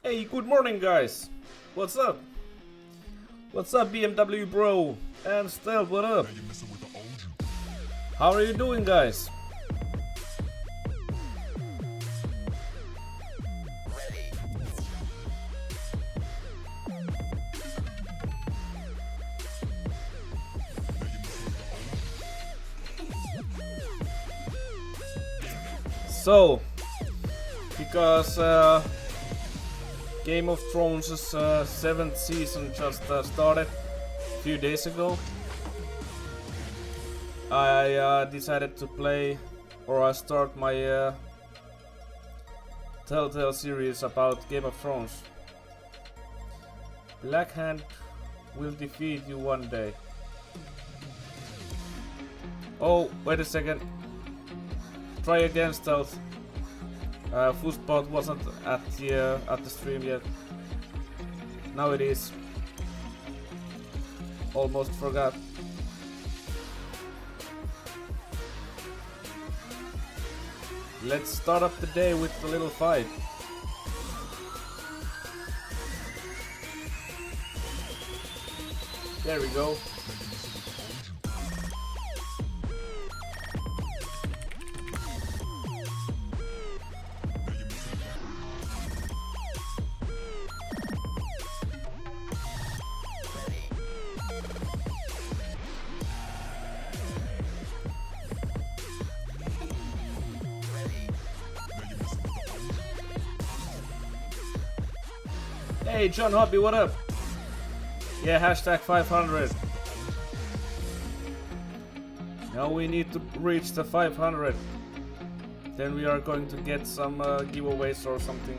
Hey, good morning guys! What's up? What's up BMW bro? And Stealth, what up? How are you doing guys? So, because Game of Thrones' 7th season just started a few days ago, I decided to play, or I start my Telltale series about Game of Thrones. Black Hand will defeat you one day. Oh, wait a second. Try again, Stealth. Football wasn't at the stream yet. Now it is. Almost forgot. Let's start up the day with a little fight. There we go. Hey John Hobby, what up? Yeah, hashtag 500. Now we need to reach the 500. Then we are going to get some giveaways or something.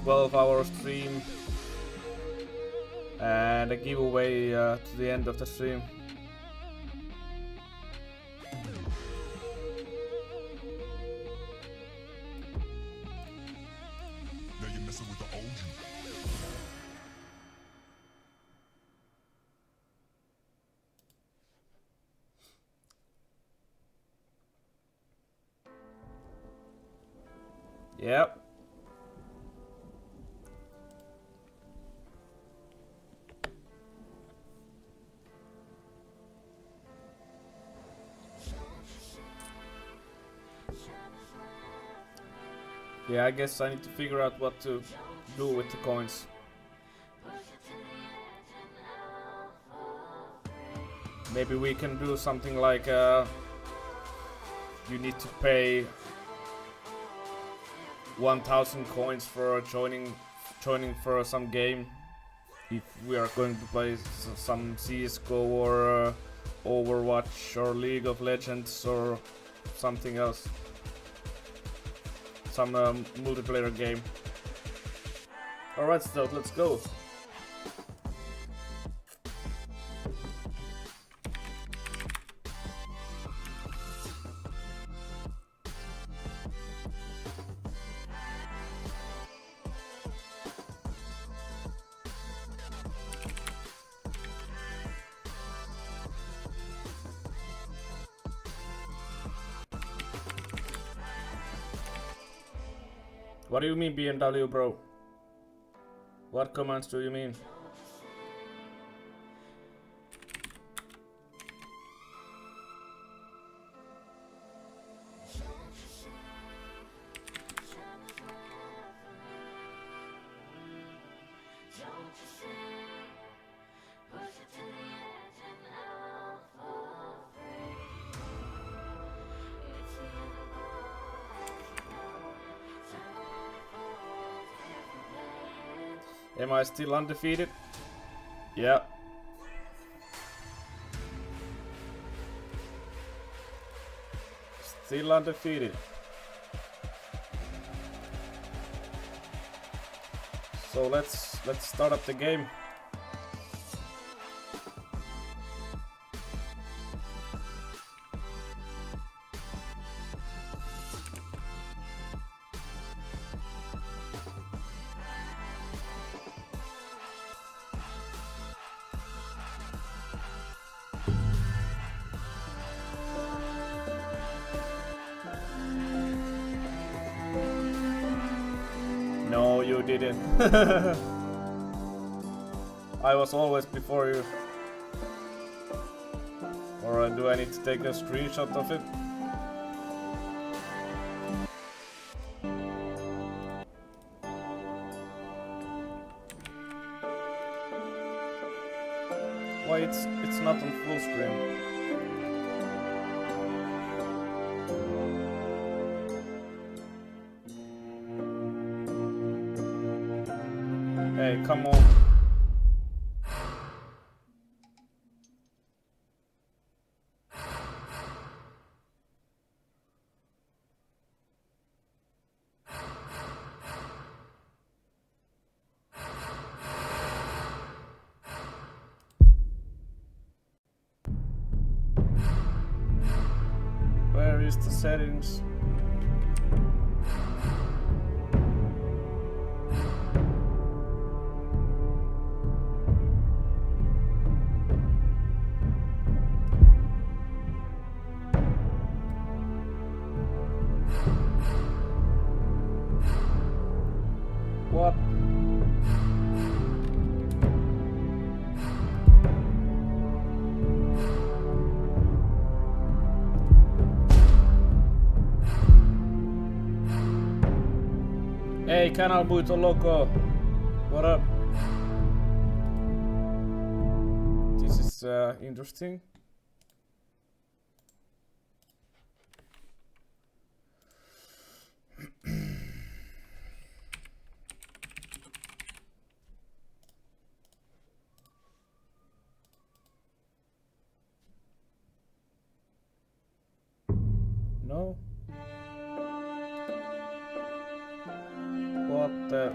12-hour stream and a giveaway to the end of the stream. Now you're messing with the old you. Yep. Yeah, I guess I need to figure out what to do with the coins. Maybe we can do something like you need to pay 1,000 coins for joining for some game if we are going to play some CSGO or Overwatch or League of Legends or something else, some multiplayer game. Alright, Stealth, let's go. What do you mean BMW, bro? What commands do you mean? Am I still undefeated? Yeah. Still undefeated. So let's start up the game. No, you didn't. I was always before you. Or do I need to take a screenshot of it? Why it's not on full screen? Hey, come on. Where is the settings? What? Hey, Canal Buito Loco. What up? This is interesting. No? What the...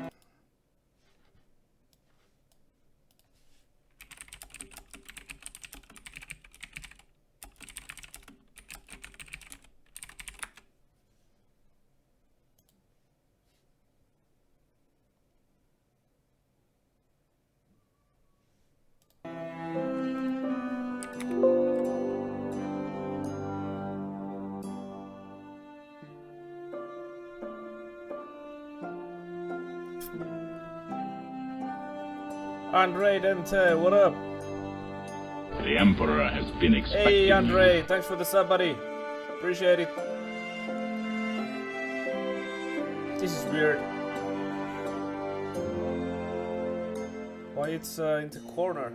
Andre Dente, what up? The Emperor has been expecting Hey you. Andre, thanks for the sub, buddy. Appreciate it. This is weird. Why it's in the corner?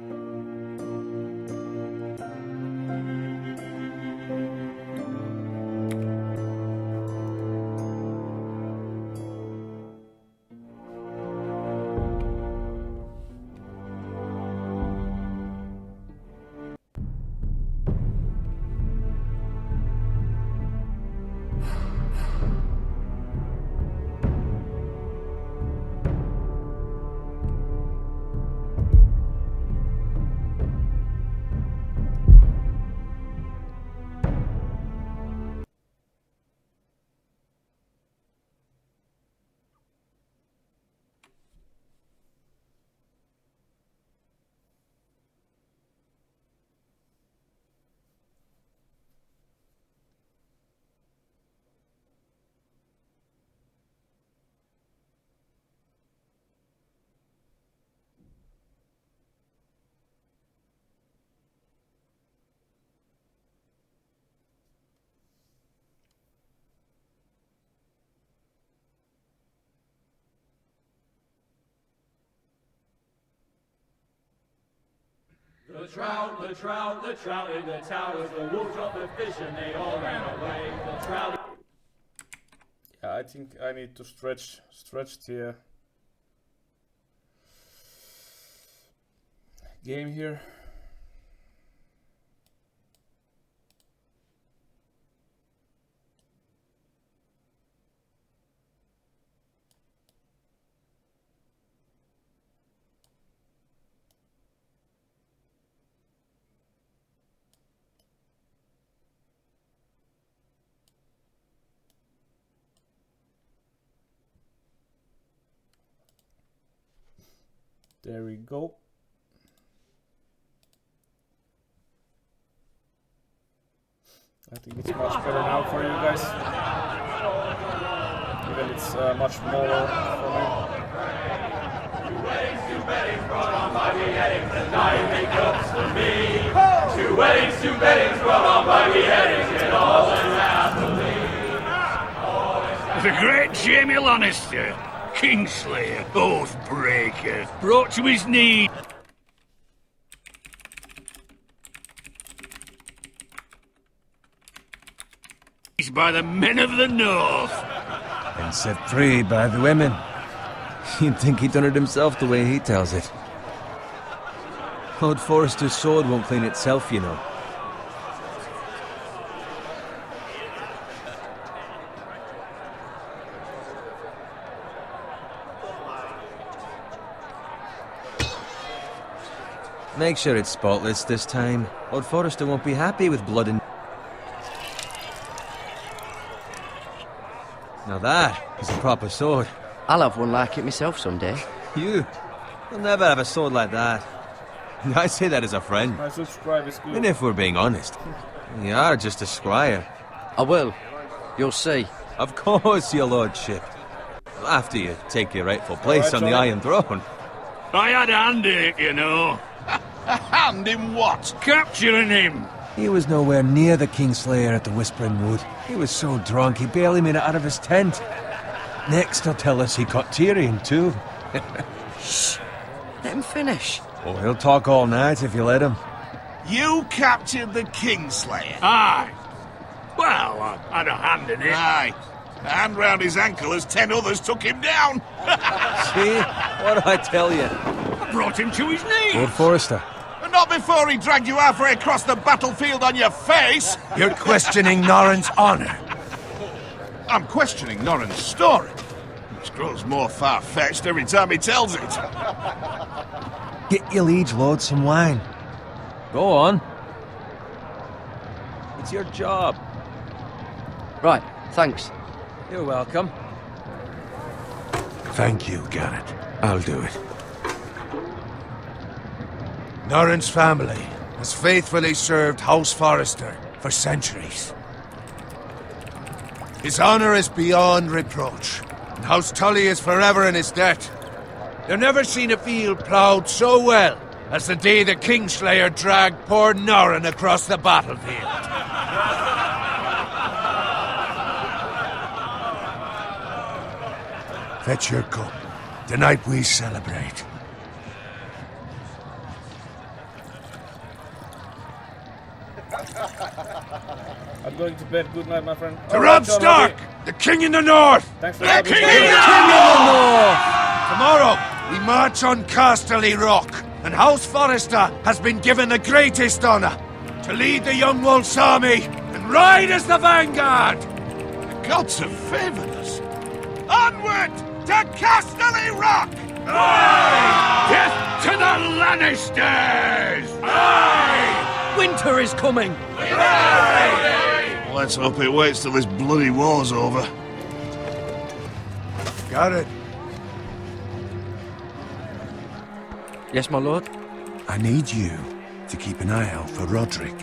The trout in the towers, the wolves dropped the fish and they all ran away. The trout. Yeah, I think I need to stretch the game here. There we go. I think it's much better now for you guys. Even it's much smaller for me. Two weddings brought on by beheadings, and dying makeups for me. Two weddings brought on by beheadings, and all is happily. The great Jamie Lannister, Kingslayer, Oathbreaker, brought to his knees by the men of the North. And set free by the women. You'd think he'd done it himself the way he tells it. Lord Forrester's sword won't clean itself, you know. Make sure it's spotless this time. Lord Forrester won't be happy with blood and... Now that is a proper sword. I'll have one like it myself someday. You'll never have a sword like that. I say that as a friend. My subscribe is good. And if we're being honest, you are just a squire. I will. You'll see. Of course, your lordship. After you take your rightful place on the Iron Throne. I had a hand in it, you know. A hand in what? Capturing him. He was nowhere near the Kingslayer at the Whispering Wood. He was so drunk he barely made it out of his tent. Next he'll tell us he caught Tyrion too. Shh. Let him finish. Oh, he'll talk all night if you let him. You captured the Kingslayer? Aye. Well, I had a hand in it. Aye. A hand round his ankle as 10 others took him down. See? What did I tell you? I brought him to his knees. Lord Forrester. And not before he dragged you halfway across the battlefield on your face. You're questioning Norrin's honor. I'm questioning Norrin's story, which grows more far-fetched every time he tells it. Get your liege lord some wine. Go on. It's your job. Right, thanks. You're welcome. Thank you, Garrett. I'll do it. Norrin's family has faithfully served House Forrester for centuries. His honor is beyond reproach, and House Tully is forever in his debt. They've never seen a field ploughed so well as the day the Kingslayer dragged poor Norrin across the battlefield. Fetch your cup. Tonight we celebrate. I'm going to bed. Good night, my friend. To Alright, Rob John, Stark, Robbie. the King in the North! Thanks for The having King me. in the North! Tomorrow, we march on Casterly Rock, and House Forrester has been given the greatest honor to lead the Young Wolf's army and ride as the vanguard! The gods have favored us. Onward to Casterly Rock! Aye! Death to the Lannisters! Aye! Winter is coming! Let's hope it waits till this bloody war's over. Got it. Yes, my lord? I need you to keep an eye out for Roderick.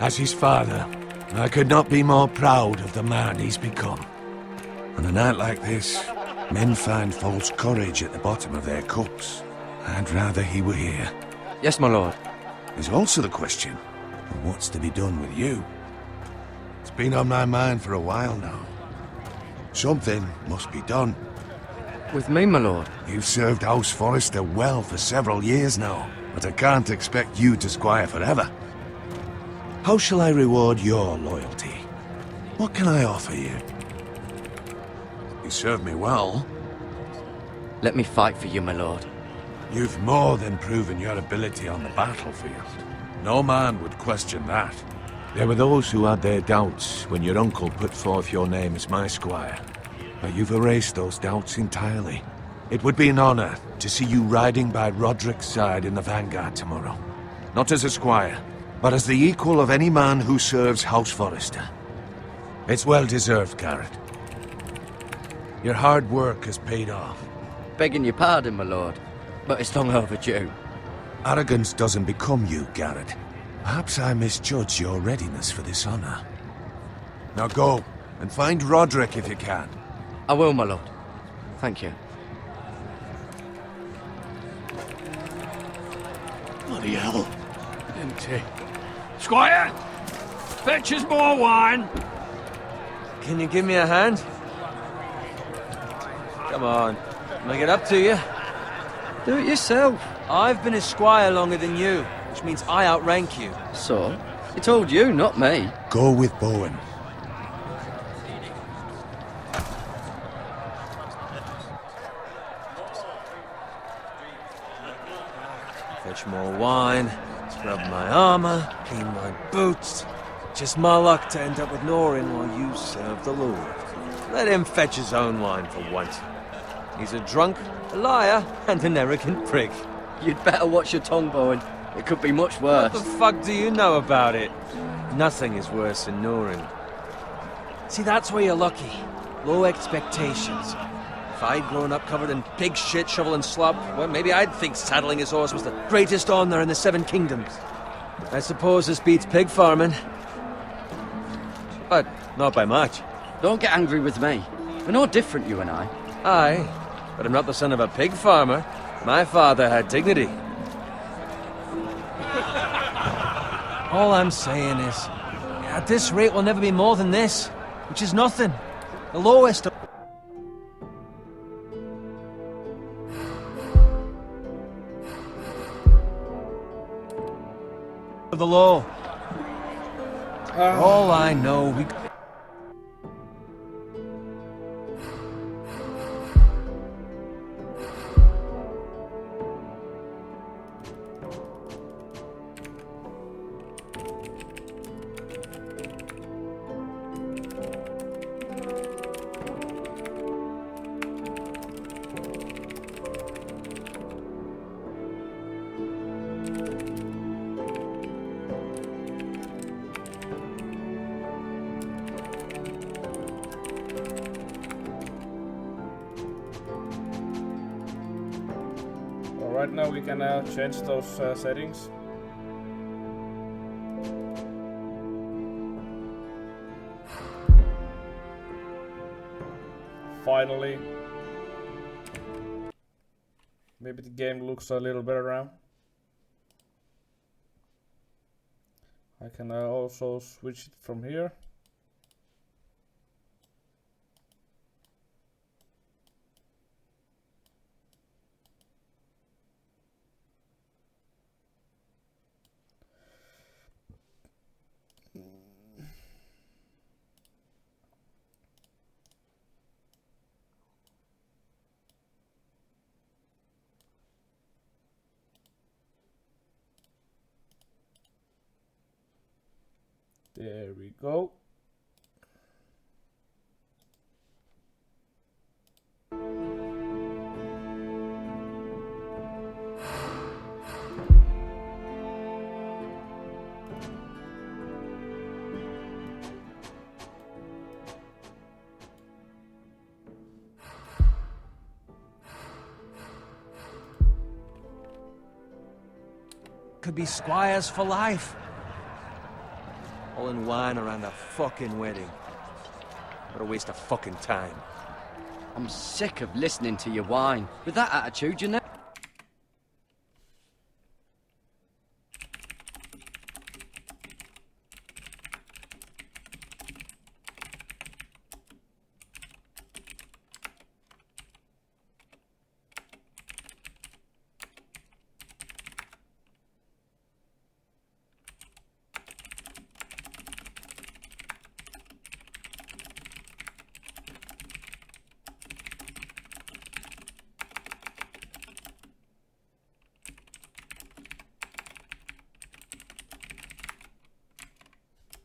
As his father, I could not be more proud of the man he's become. On a night like this, men find false courage at the bottom of their cups. I'd rather he were here. Yes, my lord. There's also the question of what's to be done with you. It's been on my mind for a while now. Something must be done. With me, my lord? You've served House Forrester well for several years now, but I can't expect you to squire forever. How shall I reward your loyalty? What can I offer you? You serve me well. Let me fight for you, my lord. You've more than proven your ability on the battlefield. No man would question that. There were those who had their doubts when your uncle put forth your name as my squire. But you've erased those doubts entirely. It would be an honor to see you riding by Roderick's side in the vanguard tomorrow. Not as a squire, but as the equal of any man who serves House Forrester. It's well deserved, Garrett. Your hard work has paid off. Begging your pardon, my lord, but it's long overdue. Arrogance doesn't become you, Garrett. Perhaps I misjudge your readiness for this honor. Now go, and find Roderick if you can. I will, my lord. Thank you. Bloody hell. Empty. Squire! Fetch us more wine! Can you give me a hand? Come on. Make it up to you. Do it yourself. I've been a squire longer than you, which means I outrank you. So? He told you, not me. Go with Bowen. Fetch more wine, scrub my armor, clean my boots. Just my luck to end up with Norrin while you serve the Lord. Let him fetch his own wine for once. He's a drunk, a liar, and an arrogant prick. You'd better watch your tongue, Bowen. It could be much worse. What the fuck do you know about it? Nothing is worse than Norrin. See, that's where you're lucky. Low expectations. If I'd grown up covered in pig shit, shovel and slop, well, maybe I'd think saddling his horse was the greatest honor in the Seven Kingdoms. I suppose this beats pig farming. But not by much. Don't get angry with me. We're no different, you and I. Aye, but I'm not the son of a pig farmer. My father had dignity. All I'm saying is, at this rate we'll never be more than this, which is nothing. The lowest of the law. For all I know, we... Right now we can change those settings. Finally. Maybe the game looks a little better now. I can also switch it from here. There we go. Could be squires for life. All in wine around a fucking wedding. What a waste of fucking time. I'm sick of listening to your whine. With that attitude, you know.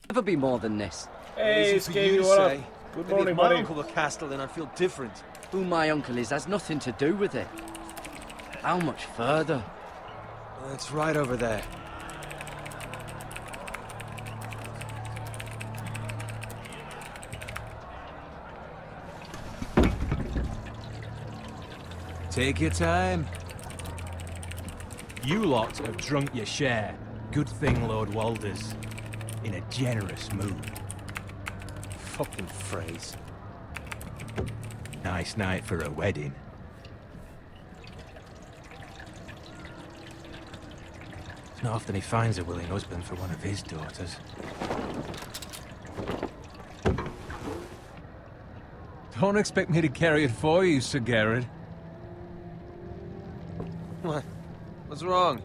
Never be more than this. Hey, Easy for Skavy, you to what up? say. Good Maybe morning, if my buddy. uncle were Castellan, I'd feel different. Who my uncle is has nothing to do with it. How much further? It's right over there. Take your time. You lot have drunk your share. Good thing Lord Walder's in a generous mood. Fucking phrase. Nice night for a wedding. It's not often he finds a willing husband for one of his daughters. Don't expect me to carry it for you, Sir Garrett. What? What's wrong?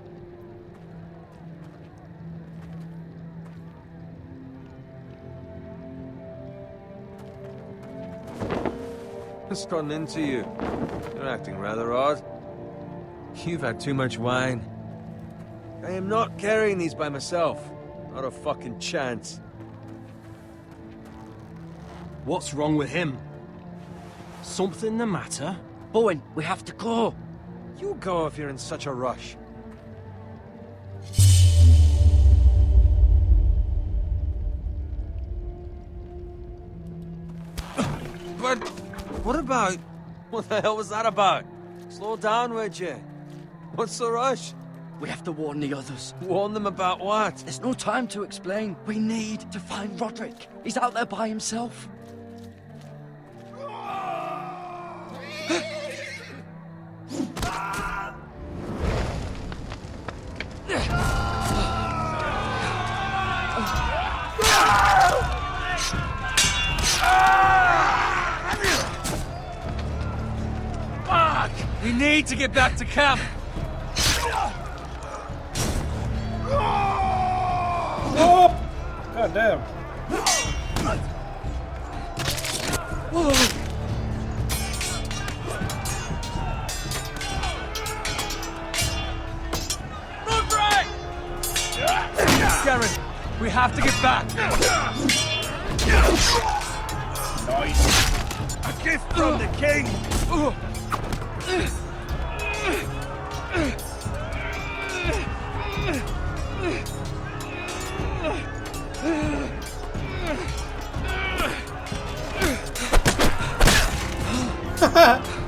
What's gotten into you? You're acting rather odd. You've had too much wine. I am not carrying these by myself. Not a fucking chance. What's wrong with him? Something the matter? Bowen, we have to go. You go if you're in such a rush. But what about... What the hell was that about? Slow down, would you? What's the rush? We have to warn the others. Warn them about what? There's no time to explain. We need to find Roderick. He's out there by himself. We need to get back to camp! Oh! God damn. Garrett, we have to get back! Nice. A gift from the king!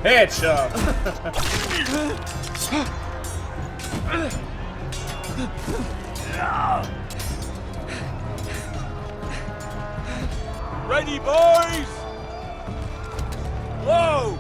Headshot. Ready, boys! Whoa!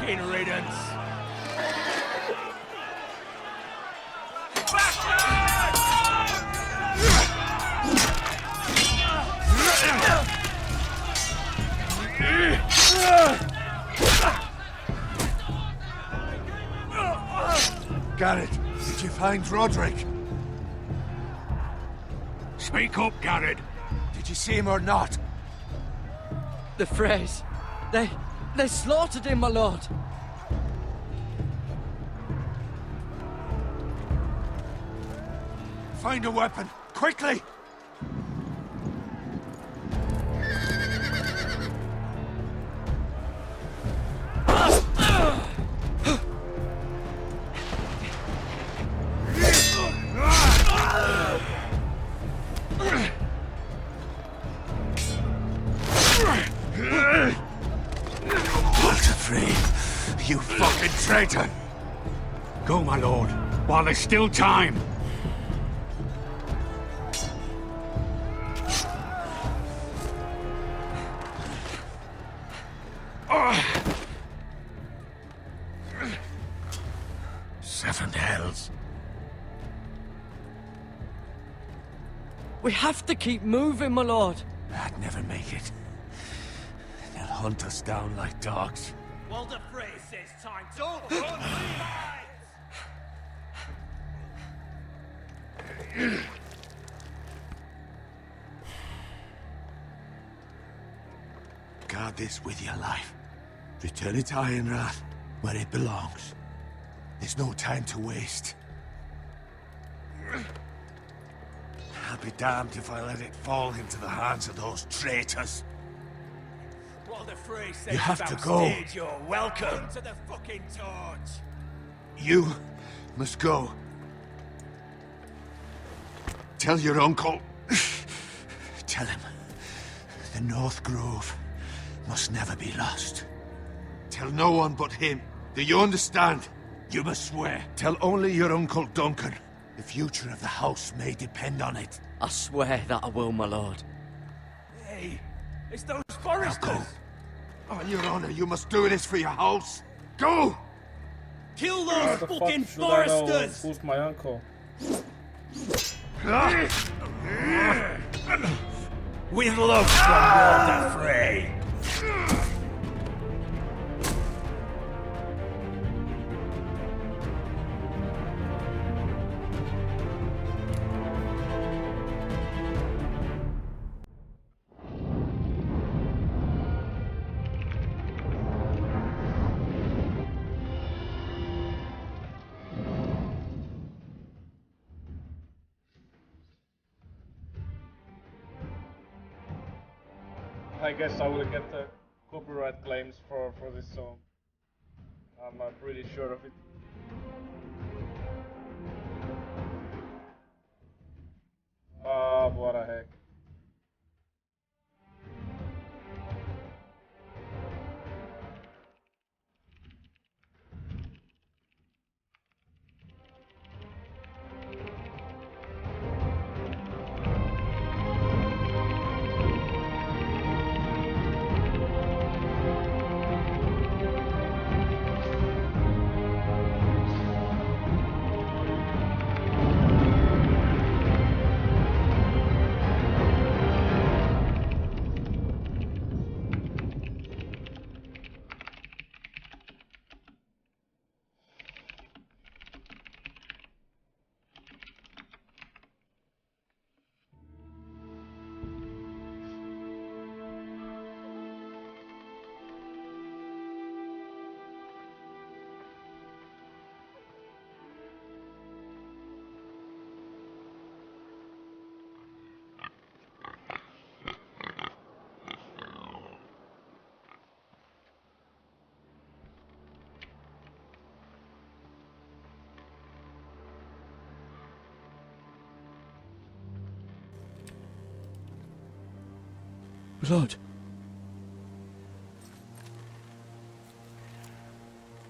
fucking riddance! Garrett, did you find Roderick? Speak up, Garrett. Did you see him or not? The Freys. They slaughtered him, my lord. Find a weapon, quickly! You fucking traitor! Go, my lord, while there's still time. Seven hells. We have to keep moving, my lord. I'd never make it. They'll hunt us down like dogs. Well, the phrase says time to run. Guard this with your life. Return it to Ironrath, where it belongs. There's no time to waste. I'll be damned if I let it fall into the hands of those traitors. Well, the phrase says You have to go. backstage, you're welcome to the fucking torch. You must go. Tell your uncle. Tell him the North Grove must never be lost. Tell no one but him. Do you understand? You must swear. Tell only your Uncle Duncan. The future of the house may depend on it. I swear that I will, my lord. Hey, it's those Now foresters. go. On your honor, you must do this for your house. Go! Kill How those the fucking fuck should I know foresters. who's my uncle? With love from Walter Frey. I guess I will get the copyright claims for this song. I'm not really sure of it. What the heck. Blood.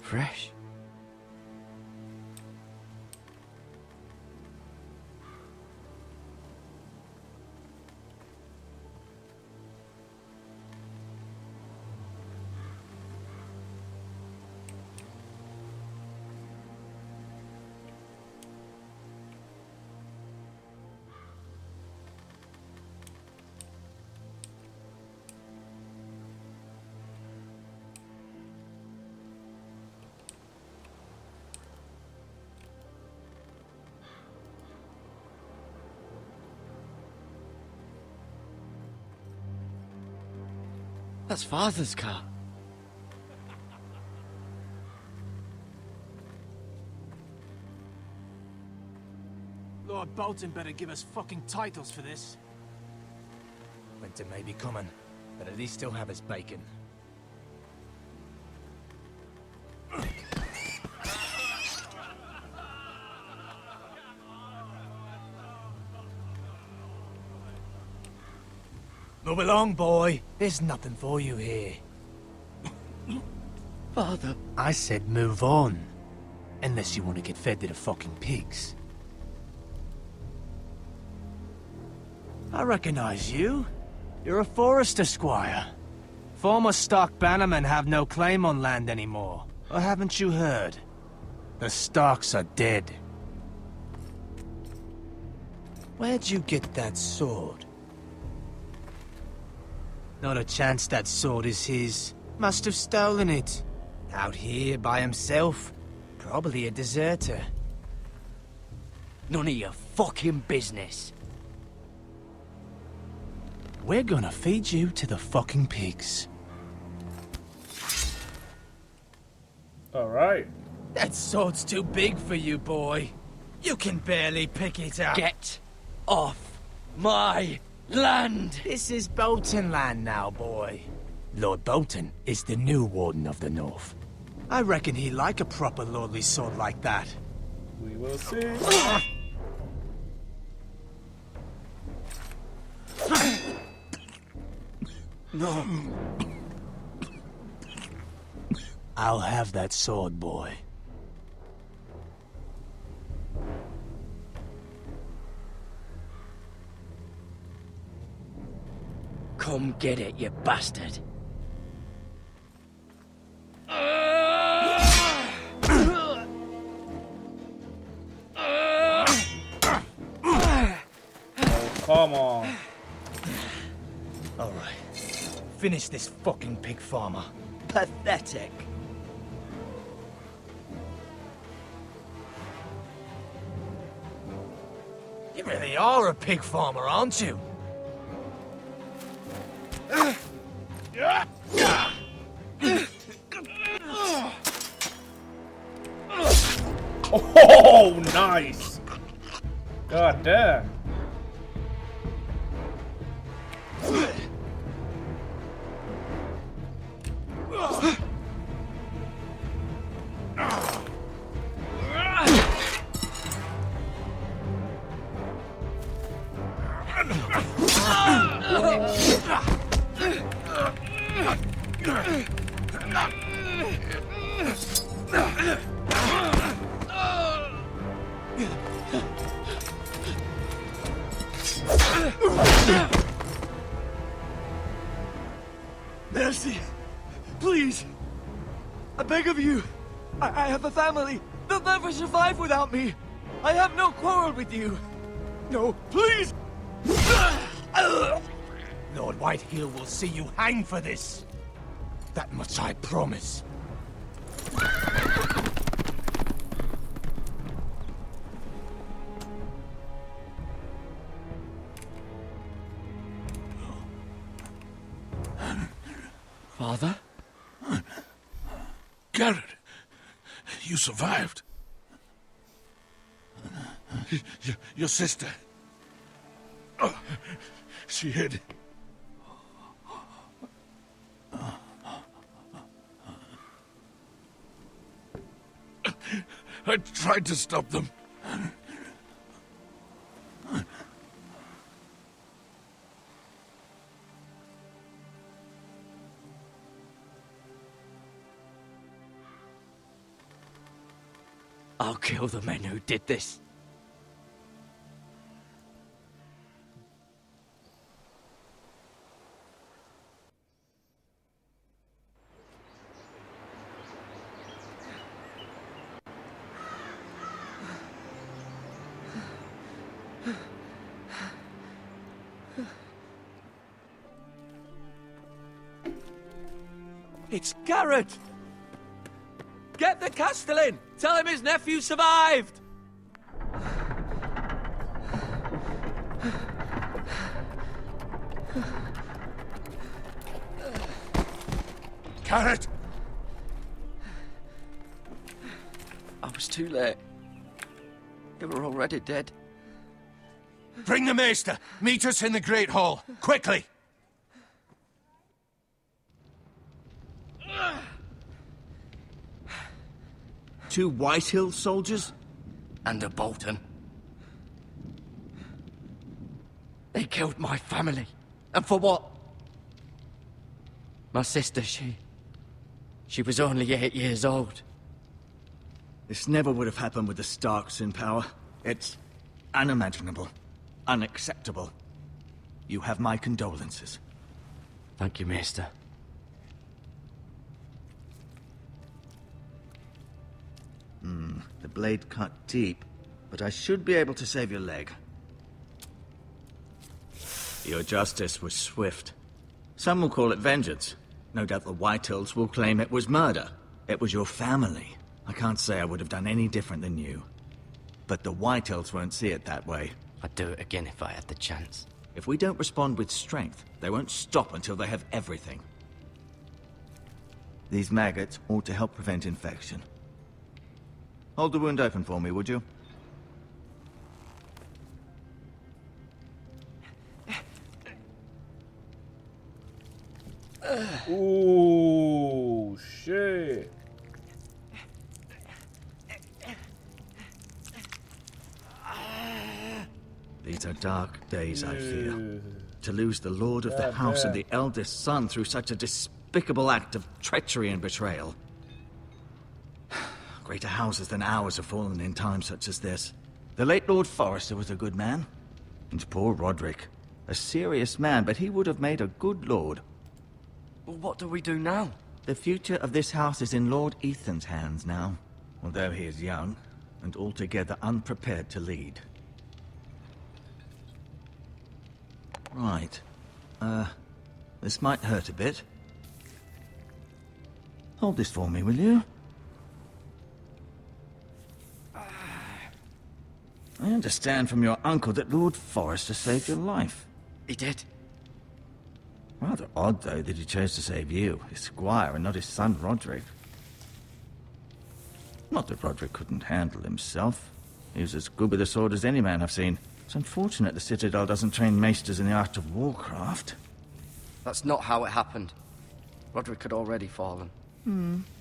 Fresh. That's Father's car. Lord Bolton better give us fucking titles for this. Winter may be coming, but at least he'll have his bacon. Move along, boy. There's nothing for you here. Father. I said move on. Unless you want to get fed to the fucking pigs. I recognize you. You're a Forester squire. Former Stark bannermen have no claim on land anymore. Or haven't you heard? The Starks are dead. Where'd you get that sword? Not a chance that sword is his. Must have stolen it. Out here by himself. Probably a deserter. None of your fucking business. We're gonna feed you to the fucking pigs. Alright. That sword's too big for you, boy. You can barely pick it up. Get off my land! This is Bolton land now, boy. Lord Bolton is the new Warden of the North. I reckon he'd like a proper lordly sword like that. We will see. No. I'll have that sword, boy. Come get it, you bastard. Come on. All right. Finish this fucking pig farmer. Pathetic. You really are a pig farmer, aren't you? Oh, nice. God damn. Mercy! Please! I beg of you! I have a family! They'll never survive without me! I have no quarrel with you! No, please! Lord Whitehill will see you hang for this. That much I promise. Father? Garrett, you survived. Your sister. Oh, she hid. I tried to stop them. I'll kill the men who did this. It's Garrett! Get the Castellan! Tell him his nephew survived! Carrot! I was too late. They were already dead. Bring the maester! Meet us in the Great Hall! Quickly! Two Whitehill soldiers? And a Bolton. They killed my family. And for what? My sister, she was only 8 years old. This never would have happened with the Starks in power. It's unimaginable. Unacceptable. You have my condolences. Thank you, Maester. The blade cut deep, but I should be able to save your leg. Your justice was swift. Some will call it vengeance. No doubt the Whitehills will claim it was murder. It was your family. I can't say I would have done any different than you. But the Whitehills won't see it that way. I'd do it again if I had the chance. If we don't respond with strength, they won't stop until they have everything. These maggots ought to help prevent infection. Hold the wound open for me, would you? Ooh, shit. These are dark days, I fear. To lose the lord of the house and the eldest son through such a despicable act of treachery and betrayal. Greater houses than ours have fallen in times such as this. The late Lord Forrester was a good man. And poor Roderick. A serious man, but he would have made a good lord. Well, what do we do now? The future of this house is in Lord Ethan's hands now. Although he is young, and altogether unprepared to lead. Right. This might hurt a bit. Hold this for me, will you? I understand from your uncle that Lord Forrester saved your life. He did. Rather odd, though, that he chose to save you, his squire, and not his son Roderick. Not that Roderick couldn't handle himself. He was as good with a sword as any man I've seen. It's unfortunate the Citadel doesn't train maesters in the art of warcraft. That's not how it happened. Roderick had already fallen.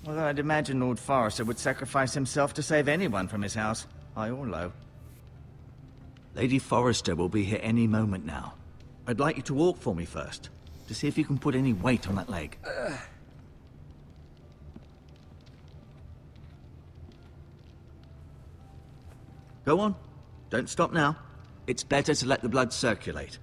Although I'd imagine Lord Forrester would sacrifice himself to save anyone from his house, high or low. Lady Forrester will be here any moment now. I'd like you to walk for me first, to see if you can put any weight on that leg. Go on. Don't stop now. It's better to let the blood circulate.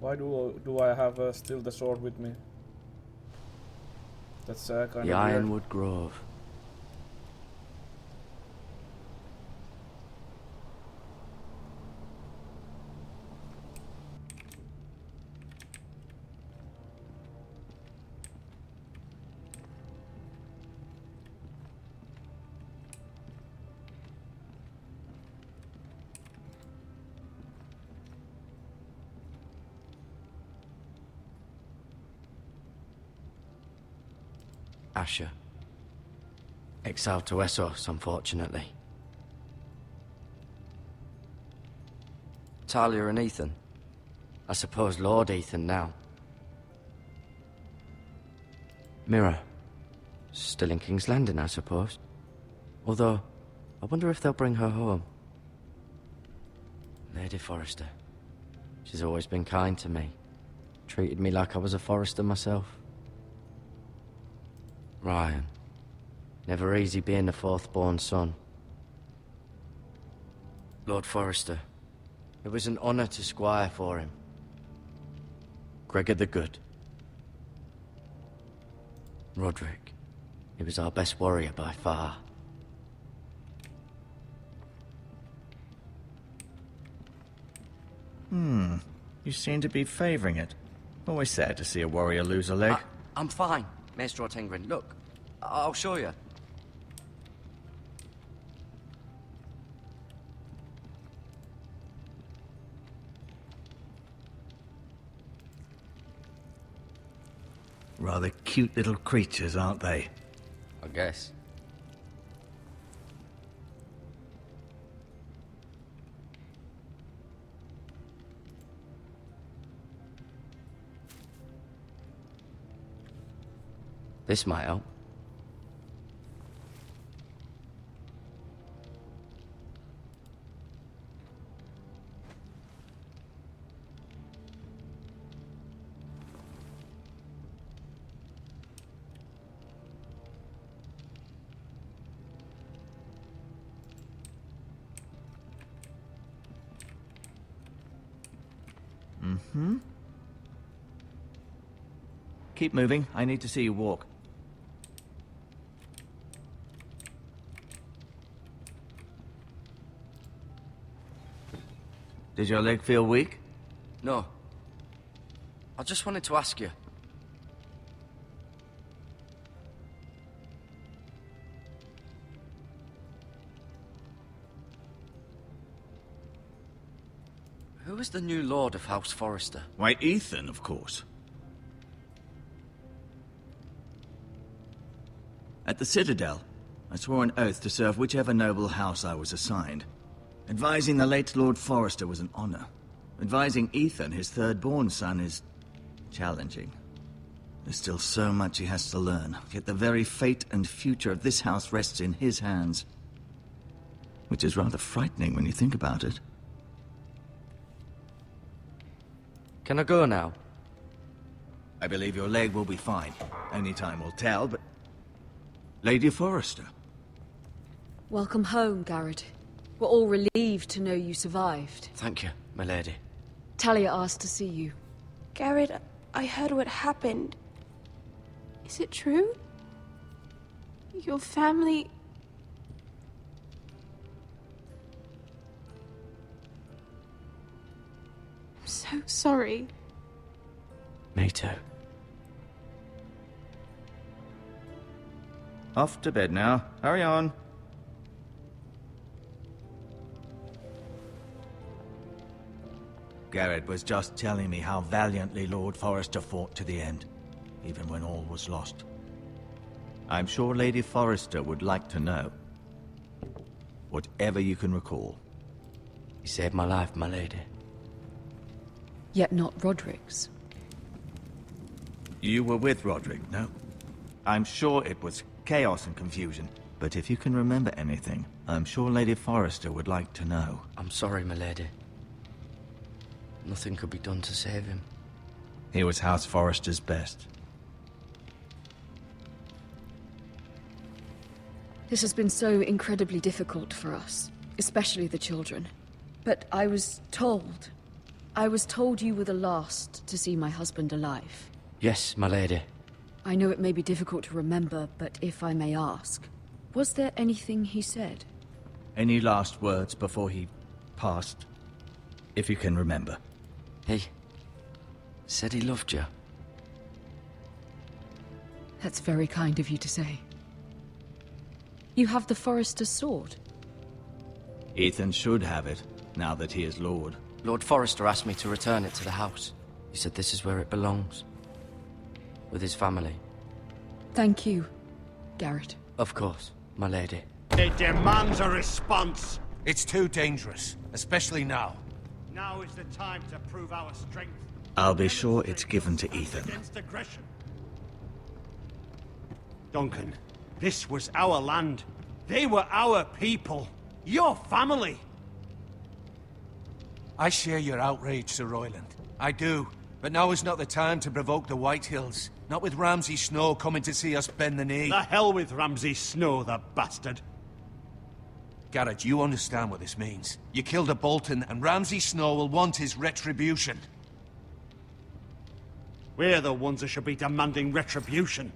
Why do I have still the sword with me? That's kind of The weird. Ironwood Grove. Asher. Exiled to Essos, unfortunately. Talia and Ethan. I suppose Lord Ethan now. Mira. Still in King's Landing, I suppose. Although, I wonder if they'll bring her home. Lady Forrester. She's always been kind to me. Treated me like I was a Forrester myself. Ryan. Never easy being the fourth-born son. Lord Forrester. It was an honor to squire for him. Gregor the Good. Roderick. He was our best warrior by far. You seem to be favoring it. Always sad to see a warrior lose a leg. I'm fine, Maestro Tengrin. Look, I'll show you. Rather cute little creatures, aren't they? I guess. This might help. Keep moving. I need to see you walk. Does your leg feel weak? No. I just wanted to ask you. Who is the new Lord of House Forrester? Why, Ethan, of course. At the Citadel, I swore an oath to serve whichever noble house I was assigned. Advising the late Lord Forrester was an honor. Advising Ethan, his third-born son, is challenging. There's still so much he has to learn, yet the very fate and future of this house rests in his hands. Which is rather frightening when you think about it. Can I go now? I believe your leg will be fine. Only time will tell, but... Lady Forrester. Welcome home, Garrett. We're all relieved to know you survived. Thank you, my lady. Talia asked to see you. Garrett, I heard what happened. Is it true? Your family... I'm so sorry. Me too. Off to bed now. Hurry on. Garrett was just telling me how valiantly Lord Forrester fought to the end, even when all was lost. I'm sure Lady Forrester would like to know. Whatever you can recall. You saved my life, my lady. Yet not Roderick's. You were with Roderick, no? I'm sure it was chaos and confusion, but if you can remember anything, I'm sure Lady Forrester would like to know. I'm sorry, my lady. Nothing could be done to save him. He was House Forrester's best. This has been so incredibly difficult for us, especially the children. But I was told you were the last to see my husband alive. Yes, my lady. I know it may be difficult to remember, but if I may ask, was there anything he said? Any last words before he passed? If you can remember. He said he loved you. That's very kind of you to say. You have the Forrester's sword. Ethan should have it, now that he is Lord. Lord Forrester asked me to return it to the house. He said this is where it belongs. With his family. Thank you, Garrett. Of course, my lady. It demands a response. It's too dangerous, especially now. Now is the time to prove our strength. I'll be sure it's given to Ethan. Against aggression. Duncan, this was our land. They were our people. Your family. I share your outrage, Sir Royland. I do. But now is not the time to provoke the White Hills. Not with Ramsay Snow coming to see us bend the knee. The hell with Ramsay Snow, the bastard. Garrett, you understand what this means. You killed a Bolton, and Ramsay Snow will want his retribution. We're the ones that should be demanding retribution.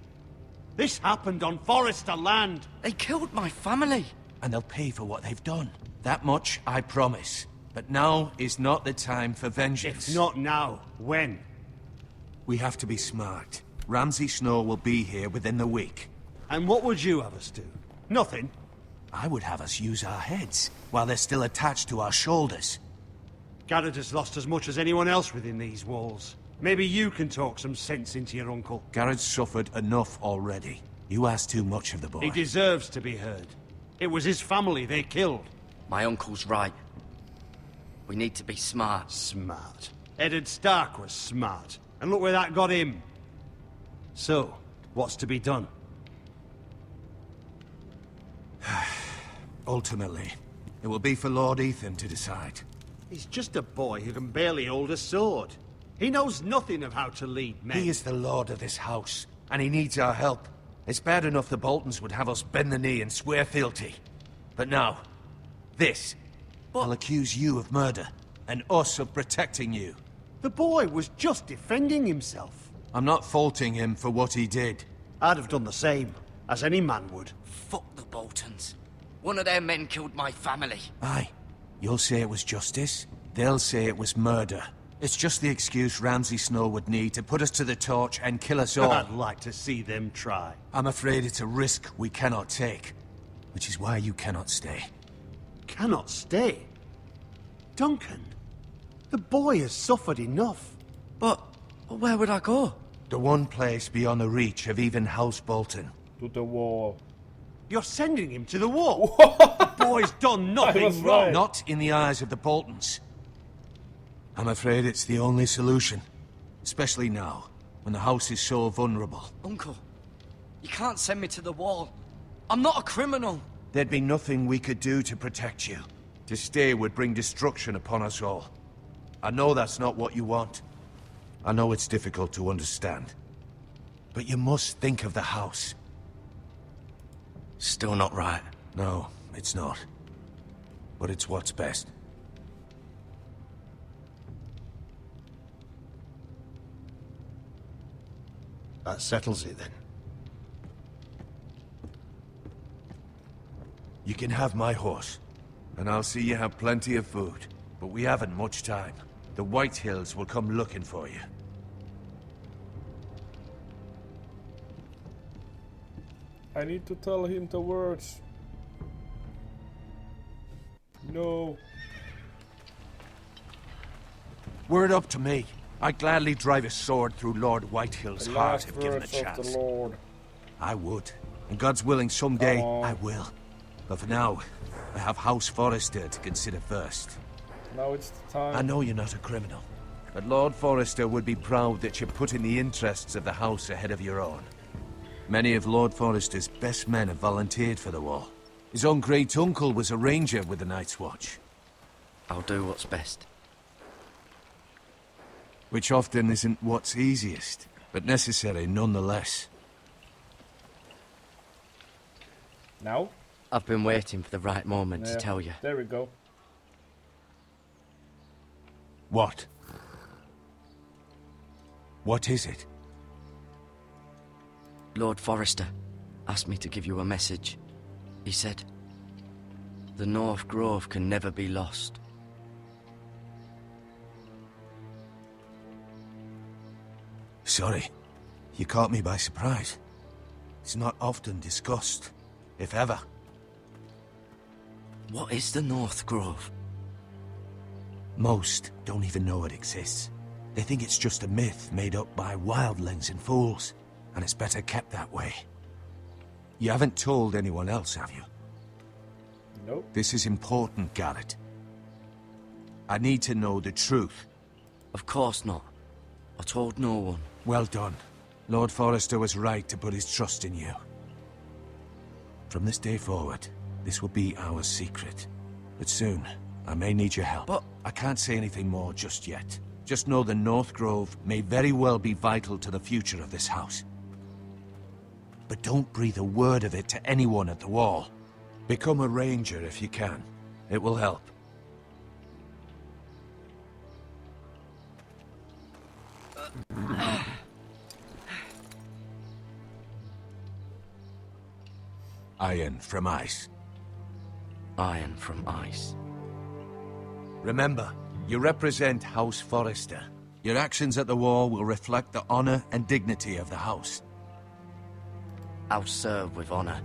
This happened on Forrester land. They killed my family. And they'll pay for what they've done. That much I promise. But now is not the time for vengeance. If not now, when? We have to be smart. Ramsay Snow will be here within the week. And what would you have us do? Nothing? I would have us use our heads, while they're still attached to our shoulders. Garrett has lost as much as anyone else within these walls. Maybe you can talk some sense into your uncle. Garrett's suffered enough already. You ask too much of the boy. He deserves to be heard. It was his family they killed. My uncle's right. We need to be smart. Smart. Eddard Stark was smart. And look where that got him. So, what's to be done? Ultimately, it will be for Lord Ethan to decide. He's just a boy who can barely hold a sword. He knows nothing of how to lead men. He is the lord of this house, and he needs our help. It's bad enough the Boltons would have us bend the knee and swear fealty. But now, this. I'll accuse you of murder, and us of protecting you. The boy was just defending himself. I'm not faulting him for what he did. I'd have done the same, as any man would. Fuck the Boltons. One of their men killed my family. Aye. You'll say it was justice. They'll say it was murder. It's just the excuse Ramsay Snow would need to put us to the torch and kill us all. I'd like to see them try. I'm afraid it's a risk we cannot take. Which is why you cannot stay. Cannot stay? Duncan, the boy has suffered enough. But where would I go? The one place beyond the reach of even House Bolton. To the wall. You're sending him to the wall? The boy's done nothing wrong. Right. Not in the eyes of the Boltons. I'm afraid it's the only solution. Especially now, when the house is so vulnerable. Uncle, you can't send me to the wall. I'm not a criminal. There'd be nothing we could do to protect you. To stay would bring destruction upon us all. I know that's not what you want. I know it's difficult to understand. But you must think of the house. Still not right. No, it's not. But it's what's best. That settles it then. You can have my horse. And I'll see you have plenty of food. But we haven't much time. The White Hills will come looking for you. I need to tell him the words. No. Were it up to me, I'd gladly drive a sword through Lord Whitehill's The heart last if given a words of chance. the Lord. I would. And God's willing someday, Oh. I will. But for now, I have House Forrester to consider first. Now it's the time. I know you're not a criminal, but Lord Forrester would be proud that you're putting the interests of the house ahead of your own. Many of Lord Forrester's best men have volunteered for the wall. His own great-uncle was a ranger with the Night's Watch. I'll do what's best. Which often isn't what's easiest, but necessary nonetheless. Now? I've been waiting for the right moment to tell you. There we go. What? What is it? Lord Forrester asked me to give you a message. He said, the North Grove can never be lost. Sorry. You caught me by surprise. It's not often discussed, if ever. What is the North Grove? Most don't even know it exists. They think it's just a myth made up by wildlings and fools, and it's better kept that way. You haven't told anyone else, have you? Nope. This is important, Garrett. I need to know the truth. Of course not. I told no one. Well done. Lord Forrester was right to put his trust in you. From this day forward, this will be our secret. But soon, I may need your help. But I can't say anything more just yet. Just know the North Grove may very well be vital to the future of this house. But don't breathe a word of it to anyone at the wall. Become a ranger if you can. It will help. Iron from ice. Iron from ice. Remember, you represent House Forrester. Your actions at the war will reflect the honor and dignity of the house. I'll serve with honor.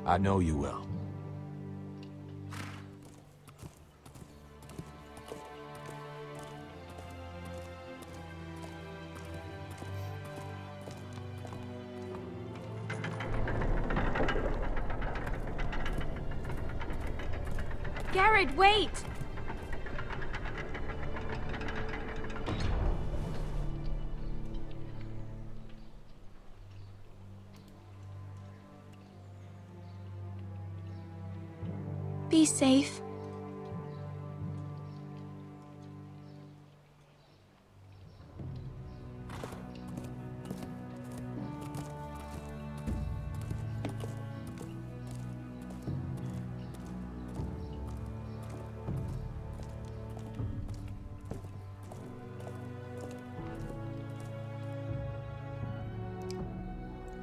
I know you will. Garrett, wait! Be safe.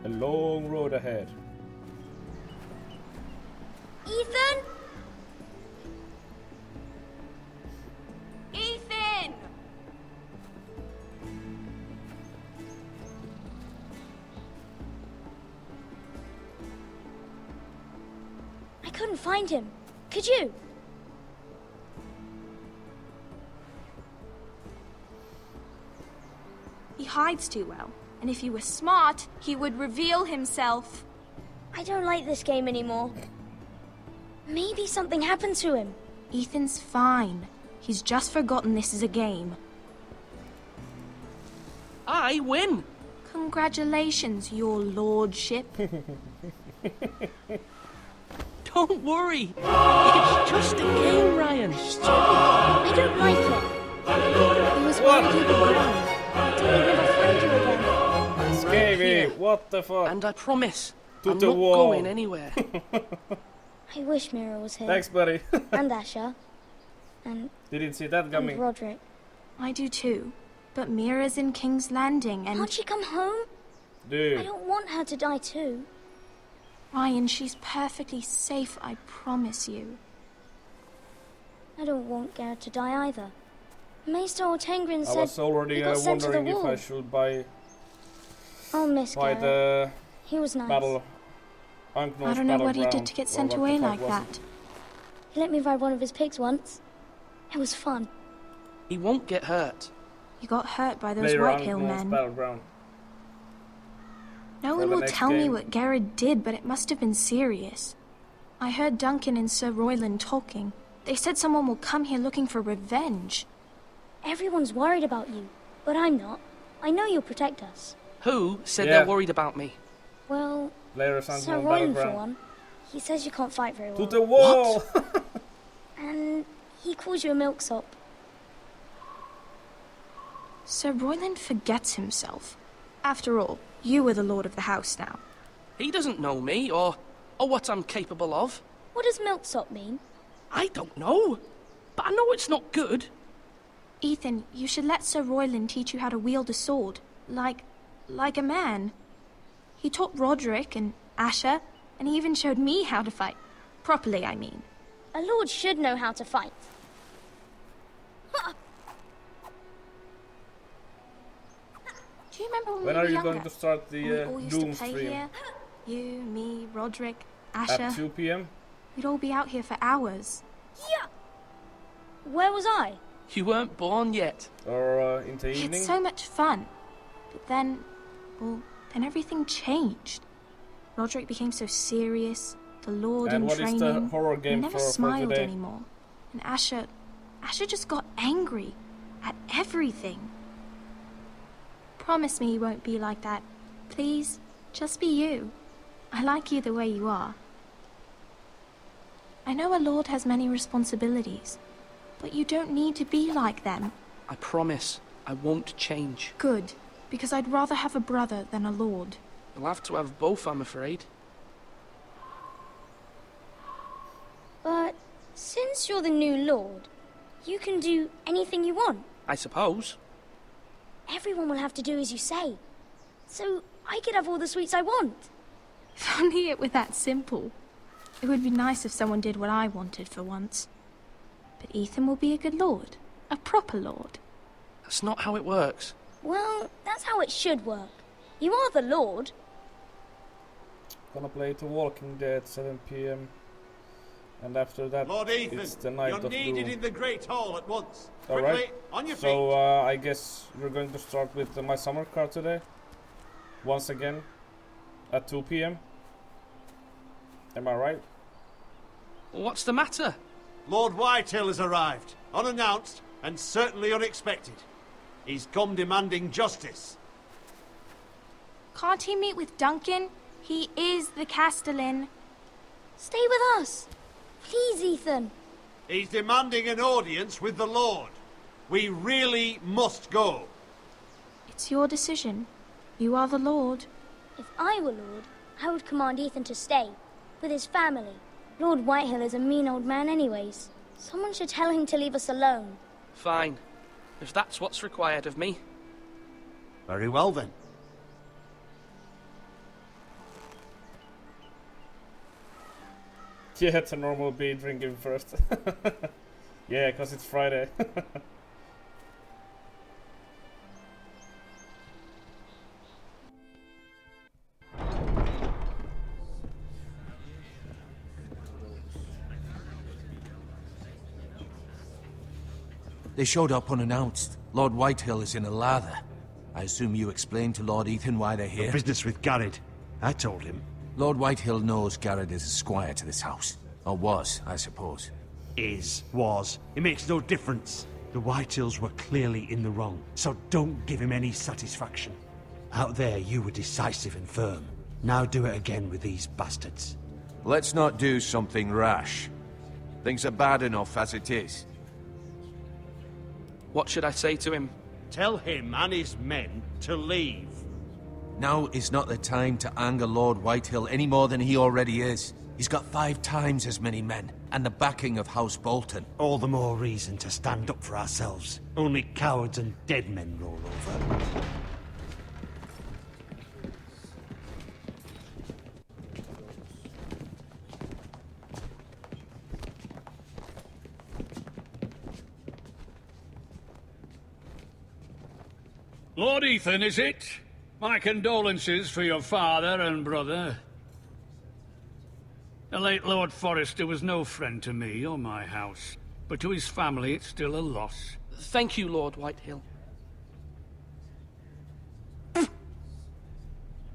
A long road ahead. Ethan? Ethan! I couldn't find him. Could you? He hides too well, and if he were smart, he would reveal himself. I don't like this game anymore. Maybe something happened to him. Ethan's fine. He's just forgotten this is a game. I win! Congratulations, your lordship. Don't worry. It's just a game, Ryan. I don't like it. He was worried you were gone. I didn't never find you again. Scary, what the fuck? And I promise, To I'm the not wall. going anywhere. I wish Mira was here. Thanks, buddy. And Asher. And Didn't see that coming. Roderick. I do too. But Mira's in King's Landing and... Can't she come home? Dude. I don't want her to die too. Ryan, she's perfectly safe, I promise you. I don't want Garrett to die either. Maester Ortengrin I said was already he got sent to the wondering if wall. I should buy I'll miss Garrett. the He was nice. battle. I don't know what he did to get sent away like that. He let me ride one of his pigs once. It was fun. He won't get hurt. You got hurt by those Later White on, Hill North men. Battleground. No for one the will next tell me game. what Garrett did, but it must have been serious. I heard Duncan and Sir Royland talking. They said someone will come here looking for revenge. Everyone's worried about you, but I'm not. I know you'll protect us. Who said Yeah. they're worried about me? Well, Later on, Sir North Royland for Battleground. one. He says you can't fight very To well. the wall! And he calls you a milksop. Sir Royland forgets himself. After all, you are the lord of the house now. He doesn't know me or what I'm capable of. What does milksop mean? I don't know, but I know it's not good. Ethan, you should let Sir Royland teach you how to wield a sword. Like a man. He taught Roderick and Asher, and he even showed me how to fight. Properly, I mean. A lord should know how to fight. Do you remember when When we are were you younger? going to start When we the all used Doom to play stream? here? You, me, Roderick, Asher. At 2 p.m.? We'd all be out here for hours. Yeah. Where was I? You weren't born yet. Or in the We evening? had so much fun. But then, well, then everything changed. Roderick became so serious, the Lord And in what training. is the horror he game never for smiled today? anymore. And Asher just got angry at everything. Promise me you won't be like that. Please, just be you. I like you the way you are. I know a lord has many responsibilities, but you don't need to be like them. I promise I won't change. Good, because I'd rather have a brother than a lord. You'll have to have both, I'm afraid. But since you're the new lord, you can do anything you want. I suppose. Everyone will have to do as you say. So I could have all the sweets I want. If only it were that simple. It would be nice if someone did what I wanted for once. But Ethan will be a good lord. A proper lord. That's not how it works. Well, that's how it should work. You are the Lord. Gonna play The Walking Dead 7 p.m. And after that, Lord Ethan, it's the night you're of needed Doom. in the Great Hall at once. Alright, Quickly, on your so feet. I guess we're going to start with my summer card today. Once again, at 2 p.m. Am I right? What's the matter? Lord Whitehill has arrived, unannounced and certainly unexpected. He's come demanding justice. Can't he meet with Duncan? He is the Castellan. Stay with us. Please, Ethan. He's demanding an audience with the Lord. We really must go. It's your decision. You are the Lord. If I were Lord, I would command Ethan to stay, with his family. Lord Whitehill is a mean old man anyways. Someone should tell him to leave us alone. Fine. If that's what's required of me. Very well then. Yeah, it's a normal beer drinking first. Yeah, because it's Friday. They showed up unannounced. Lord Whitehill is in a lather. I assume you explained to Lord Ethan why they're here? The business with Garrett. I told him. Lord Whitehill knows Garrett is a squire to this house. Or was, I suppose. Was. It makes no difference. The Whitehills were clearly in the wrong, so don't give him any satisfaction. Out there, you were decisive and firm. Now do it again with these bastards. Let's not do something rash. Things are bad enough as it is. What should I say to him? Tell him and his men to leave. Now is not the time to anger Lord Whitehill any more than he already is. He's got 5 times as many men, and the backing of House Bolton. All the more reason to stand up for ourselves. Only cowards and dead men roll over. Lord Ethan, is it? My condolences for your father and brother. The late Lord Forrester was no friend to me or my house, but to his family it's still a loss. Thank you, Lord Whitehill.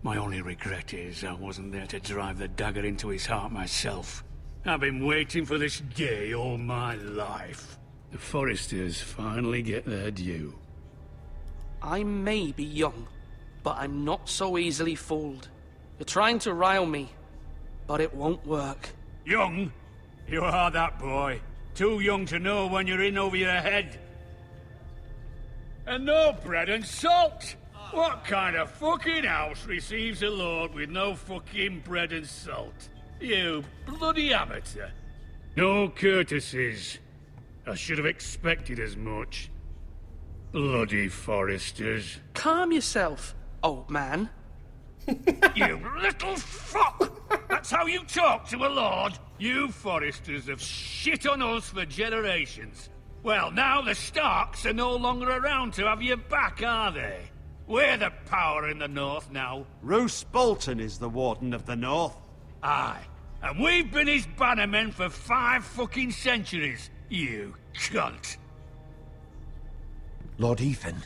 My only regret is I wasn't there to drive the dagger into his heart myself. I've been waiting for this day all my life. The Forresters finally get their due. I may be young, but I'm not so easily fooled. You're trying to rile me, but it won't work. Young? You are that boy. Too young to know when you're in over your head. And no bread and salt! What kind of fucking house receives a lord with no fucking bread and salt? You bloody amateur. No courtesies. I should have expected as much. Bloody Forresters. Calm yourself, old man. You little fuck! That's how you talk to a lord? You Forresters have shit on us for generations. Well, now the Starks are no longer around to have your back, are they? We're the power in the north now. Roose Bolton is the Warden of the North. Aye. And we've been his bannermen for 5 fucking centuries, you cunt. Lord Ethan,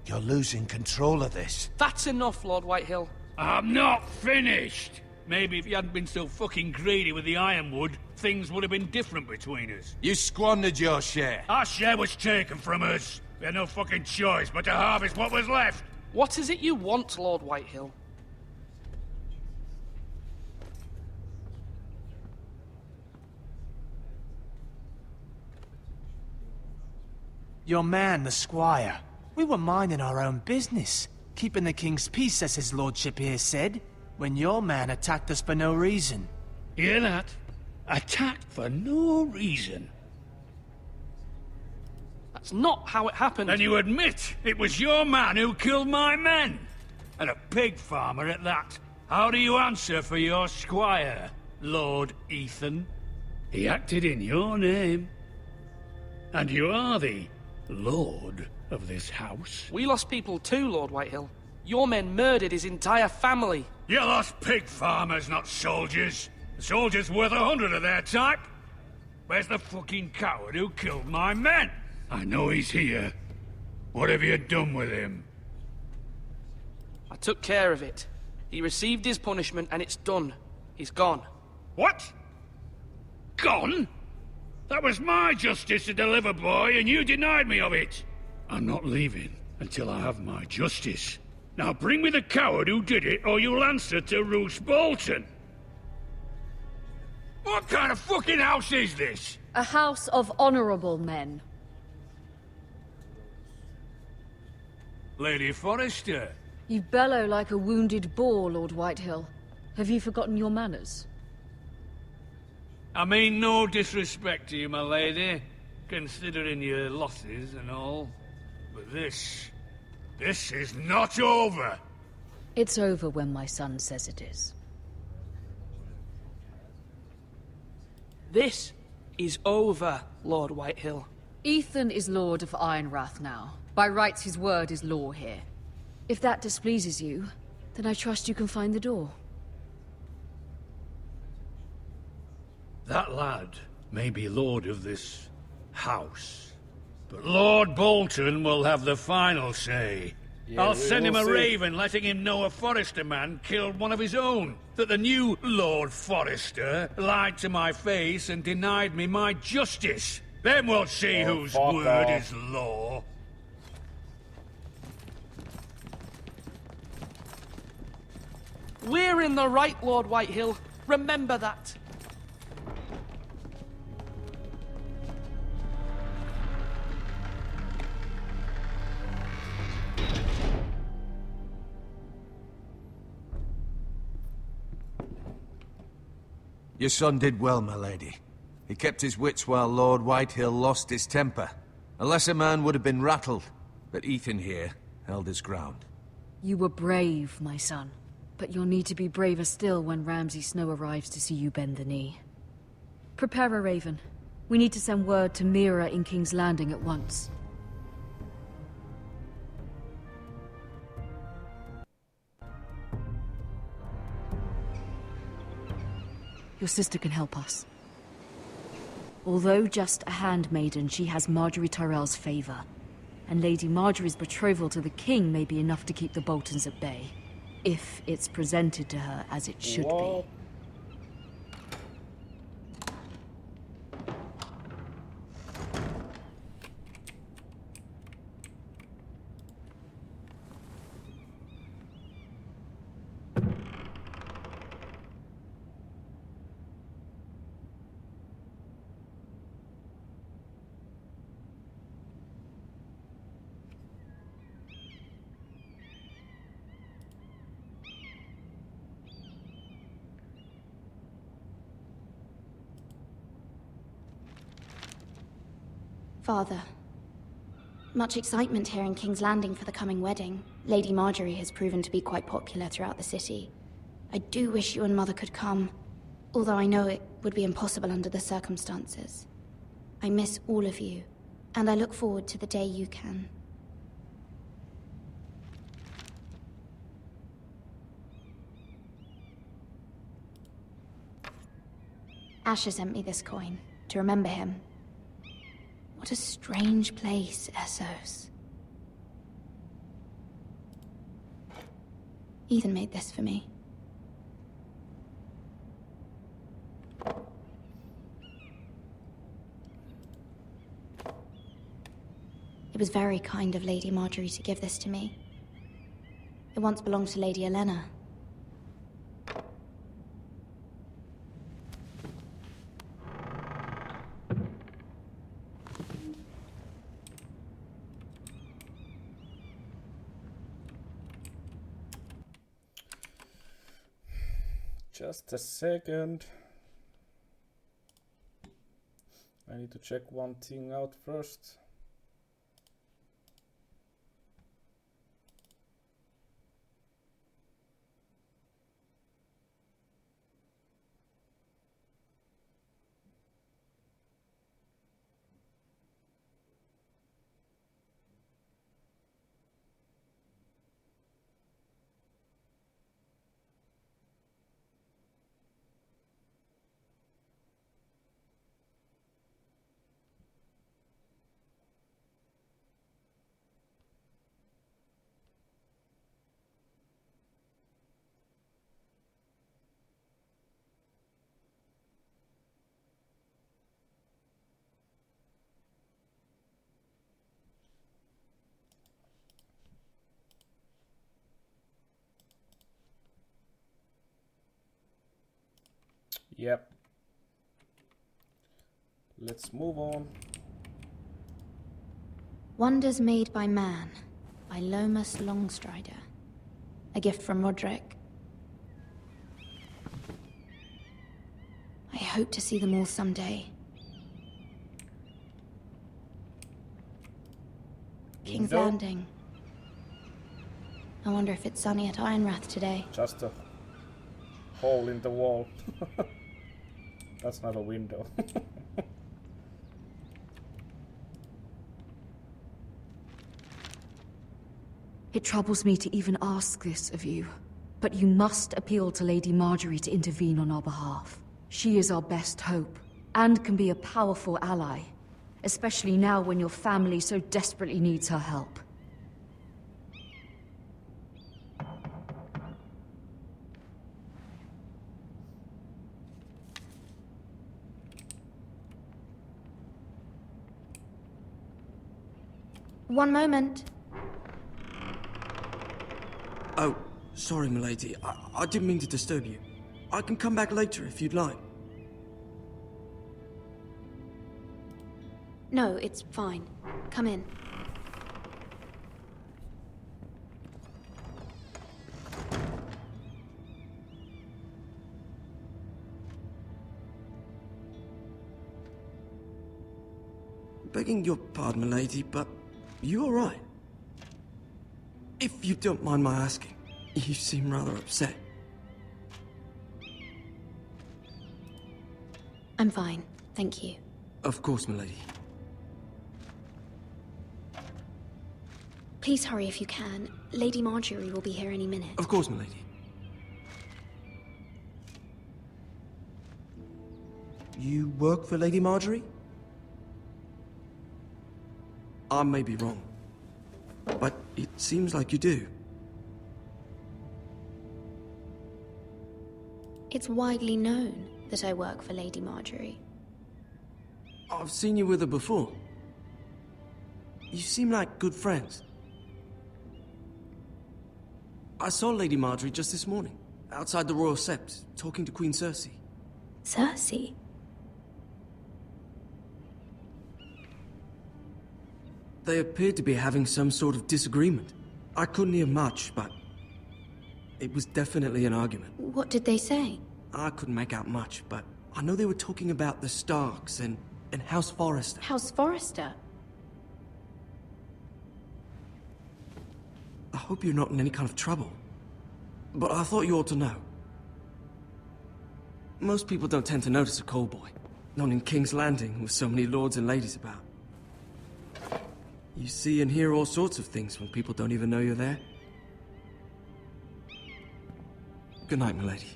you're losing control of this. That's enough, Lord Whitehill. I'm not finished! Maybe if you hadn't been so fucking greedy with the ironwood, things would have been different between us. You squandered your share. Our share was taken from us. We had no fucking choice but to harvest what was left. What is it you want, Lord Whitehill? Your man, the squire. We were minding our own business, keeping the king's peace, as his lordship here said, when your man attacked us for no reason. Hear that? Attacked for no reason. That's not how it happened. And you admit it was your man who killed my men? And a pig farmer at that. How do you answer for your squire, Lord Ethan? He acted in your name. And you are the Lord of this house? We lost people too, Lord Whitehill. Your men murdered his entire family. You lost pig farmers, not soldiers. The soldiers worth 100 of their type. Where's the fucking coward who killed my men? I know he's here. What have you done with him? I took care of it. He received his punishment and it's done. He's gone. What? Gone? That was my justice to deliver, boy, and you denied me of it. I'm not leaving until I have my justice. Now bring me the coward who did it, or you'll answer to Roose Bolton. What kind of fucking house is this? A house of honorable men. Lady Forrester. You bellow like a wounded boar, Lord Whitehill. Have you forgotten your manners? I mean no disrespect to you, my lady, considering your losses and all. But this is not over. It's over when my son says it is. This is over, Lord Whitehill. Ethan is Lord of Ironrath now. By rights, his word is law here. If that displeases you, then I trust you can find the door. That lad may be lord of this house, but Lord Bolton will have the final say. Yeah, I'll send him a see. raven letting him know a Forrester man killed one of his own. That the new Lord Forrester lied to my face and denied me my justice. Then we'll see whose fuck word off. is law. We're in the right, Lord Whitehill. Remember that. Your son did well, my lady. He kept his wits while Lord Whitehill lost his temper. A lesser man would have been rattled, but Ethan here held his ground. You were brave, my son. But you'll need to be braver still when Ramsay Snow arrives to see you bend the knee. Prepare a raven. We need to send word to Mira in King's Landing at once. Your sister can help us. Although just a handmaiden, she has Marjorie Tyrell's favor. And Lady Marjorie's betrothal to the king may be enough to keep the Boltons at bay. If it's presented to her as it should be. Father, much excitement here in King's Landing for the coming wedding. Lady Marjorie has proven to be quite popular throughout the city. I do wish you and Mother could come, although I know it would be impossible under the circumstances. I miss all of you, and I look forward to the day you can. Asher sent me this coin, to remember him. What a strange place, Essos. Ethan made this for me. It was very kind of Lady Marjorie to give this to me. It once belonged to Lady Elena. Just a second. I need to check one thing out first. Yep. Let's move on. Wonders Made by Man, by Lomas Longstrider. A gift from Roderick. I hope to see them all someday. King's Window? Landing. I wonder if it's sunny at Ironrath today. Just a hole in the wall. That's not a window. It troubles me to even ask this of you, but you must appeal to Lady Marjorie to intervene on our behalf. She is our best hope, and can be a powerful ally, especially now when your family so desperately needs her help. One moment. Oh, sorry, milady. I didn't mean to disturb you. I can come back later if you'd like. No, it's fine. Come in. Begging your pardon, milady, but you all right? If you don't mind my asking, you seem rather upset. I'm fine, thank you. Of course, milady. Please hurry if you can. Lady Marjorie will be here any minute. Of course, milady. You work for Lady Marjorie? I may be wrong, but it seems like you do. It's widely known that I work for Lady Marjorie. I've seen you with her before. You seem like good friends. I saw Lady Marjorie just this morning, outside the Royal Sept, talking to Queen Cersei. Cersei? They appeared to be having some sort of disagreement. I couldn't hear much, but it was definitely an argument. What did they say? I couldn't make out much, but I know they were talking about the Starks and House Forrester. House Forrester? I hope you're not in any kind of trouble, but I thought you ought to know. Most people don't tend to notice a call boy, not in King's Landing with so many lords and ladies about. You see and hear all sorts of things when people don't even know you're there. Good night, milady.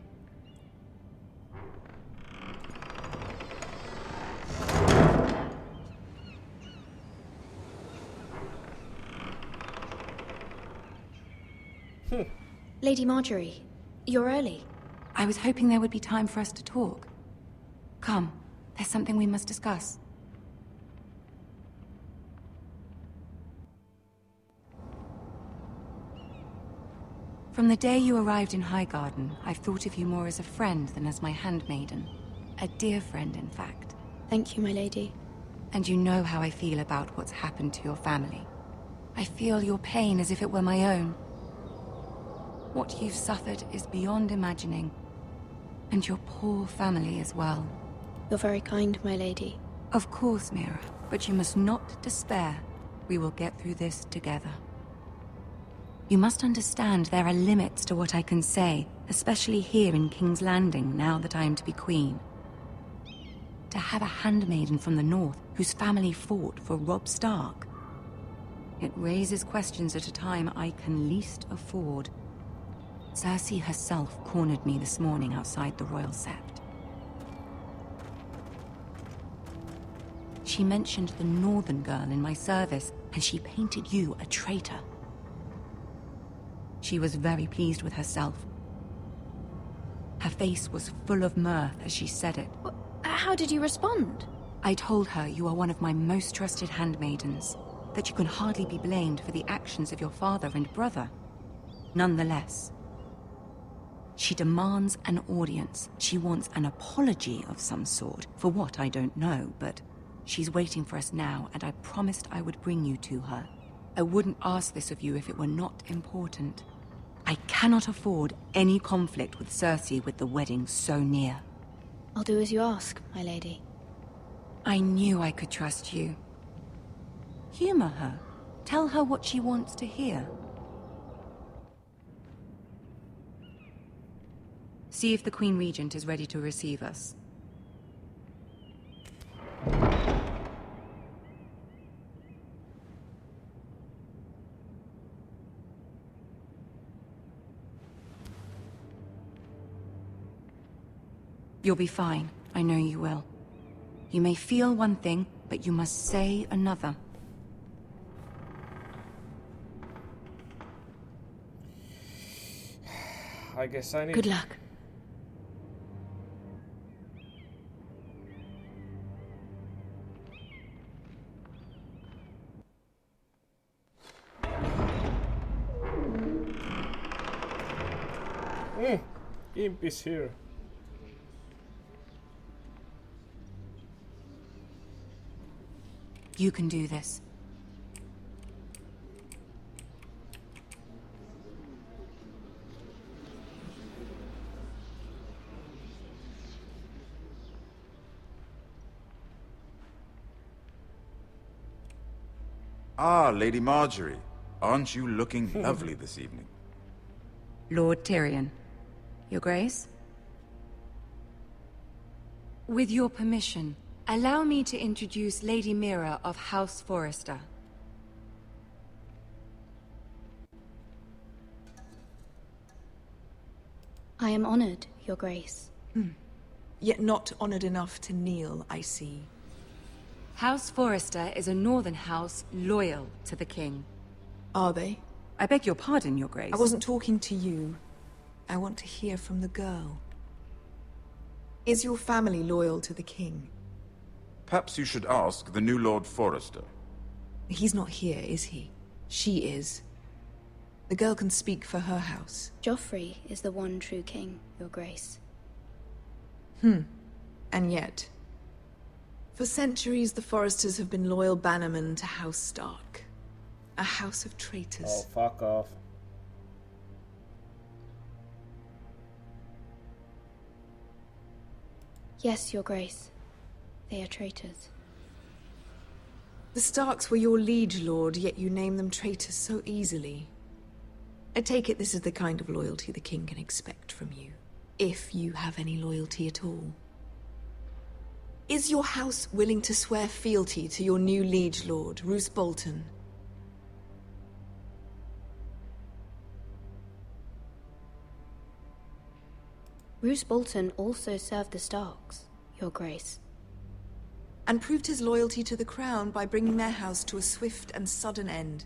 Lady Marjorie, you're early. I was hoping there would be time for us to talk. Come, there's something we must discuss. From the day you arrived in Highgarden, I've thought of you more as a friend than as my handmaiden. A dear friend, in fact. Thank you, my lady. And you know how I feel about what's happened to your family. I feel your pain as if it were my own. What you've suffered is beyond imagining. And your poor family as well. You're very kind, my lady. Of course, Mira, but you must not despair. We will get through this together. You must understand there are limits to what I can say, especially here in King's Landing, now that I am to be queen. To have a handmaiden from the north whose family fought for Robb Stark. It raises questions at a time I can least afford. Cersei herself cornered me this morning outside the Royal Sept. She mentioned the northern girl in my service, and she painted you a traitor. She was very pleased with herself. Her face was full of mirth as she said it. How did you respond? I told her you are one of my most trusted handmaidens, that you can hardly be blamed for the actions of your father and brother. Nonetheless, She demands an audience. She wants an apology of some sort. For what, I don't know, but she's waiting for us now, and I promised I would bring you to her. I wouldn't ask this of you if it were not important. I cannot afford any conflict with Cersei with the wedding so near. I'll do as you ask, my lady. I knew I could trust you. Humor her. Tell her what she wants to hear. See if the Queen Regent is ready to receive us. You'll be fine. I know you will. You may feel one thing, but you must say another. I guess I need... Good luck. Imp is here. You can do this. Ah, Lady Marjorie. Aren't you looking lovely this evening? Lord Tyrion. Your Grace? With your permission, allow me to introduce Lady Mira of House Forrester. I am honored, Your Grace. Yet not honored enough to kneel, I see. House Forrester is a northern house loyal to the king. Are they? I beg your pardon, Your Grace. I wasn't talking to you. I want to hear from the girl. Is your family loyal to the king? Perhaps you should ask the new Lord Forrester. He's not here, is he? She is. The girl can speak for her house. Joffrey is the one true king, Your Grace. And yet... For centuries, the Forresters have been loyal bannermen to House Stark. A house of traitors. Oh, fuck off. Yes, Your Grace. They are traitors. The Starks were your liege lord, yet you name them traitors so easily. I take it this is the kind of loyalty the king can expect from you. If you have any loyalty at all. Is your house willing to swear fealty to your new liege lord, Roose Bolton? Roose Bolton also served the Starks, Your Grace. And proved his loyalty to the crown by bringing their house to a swift and sudden end.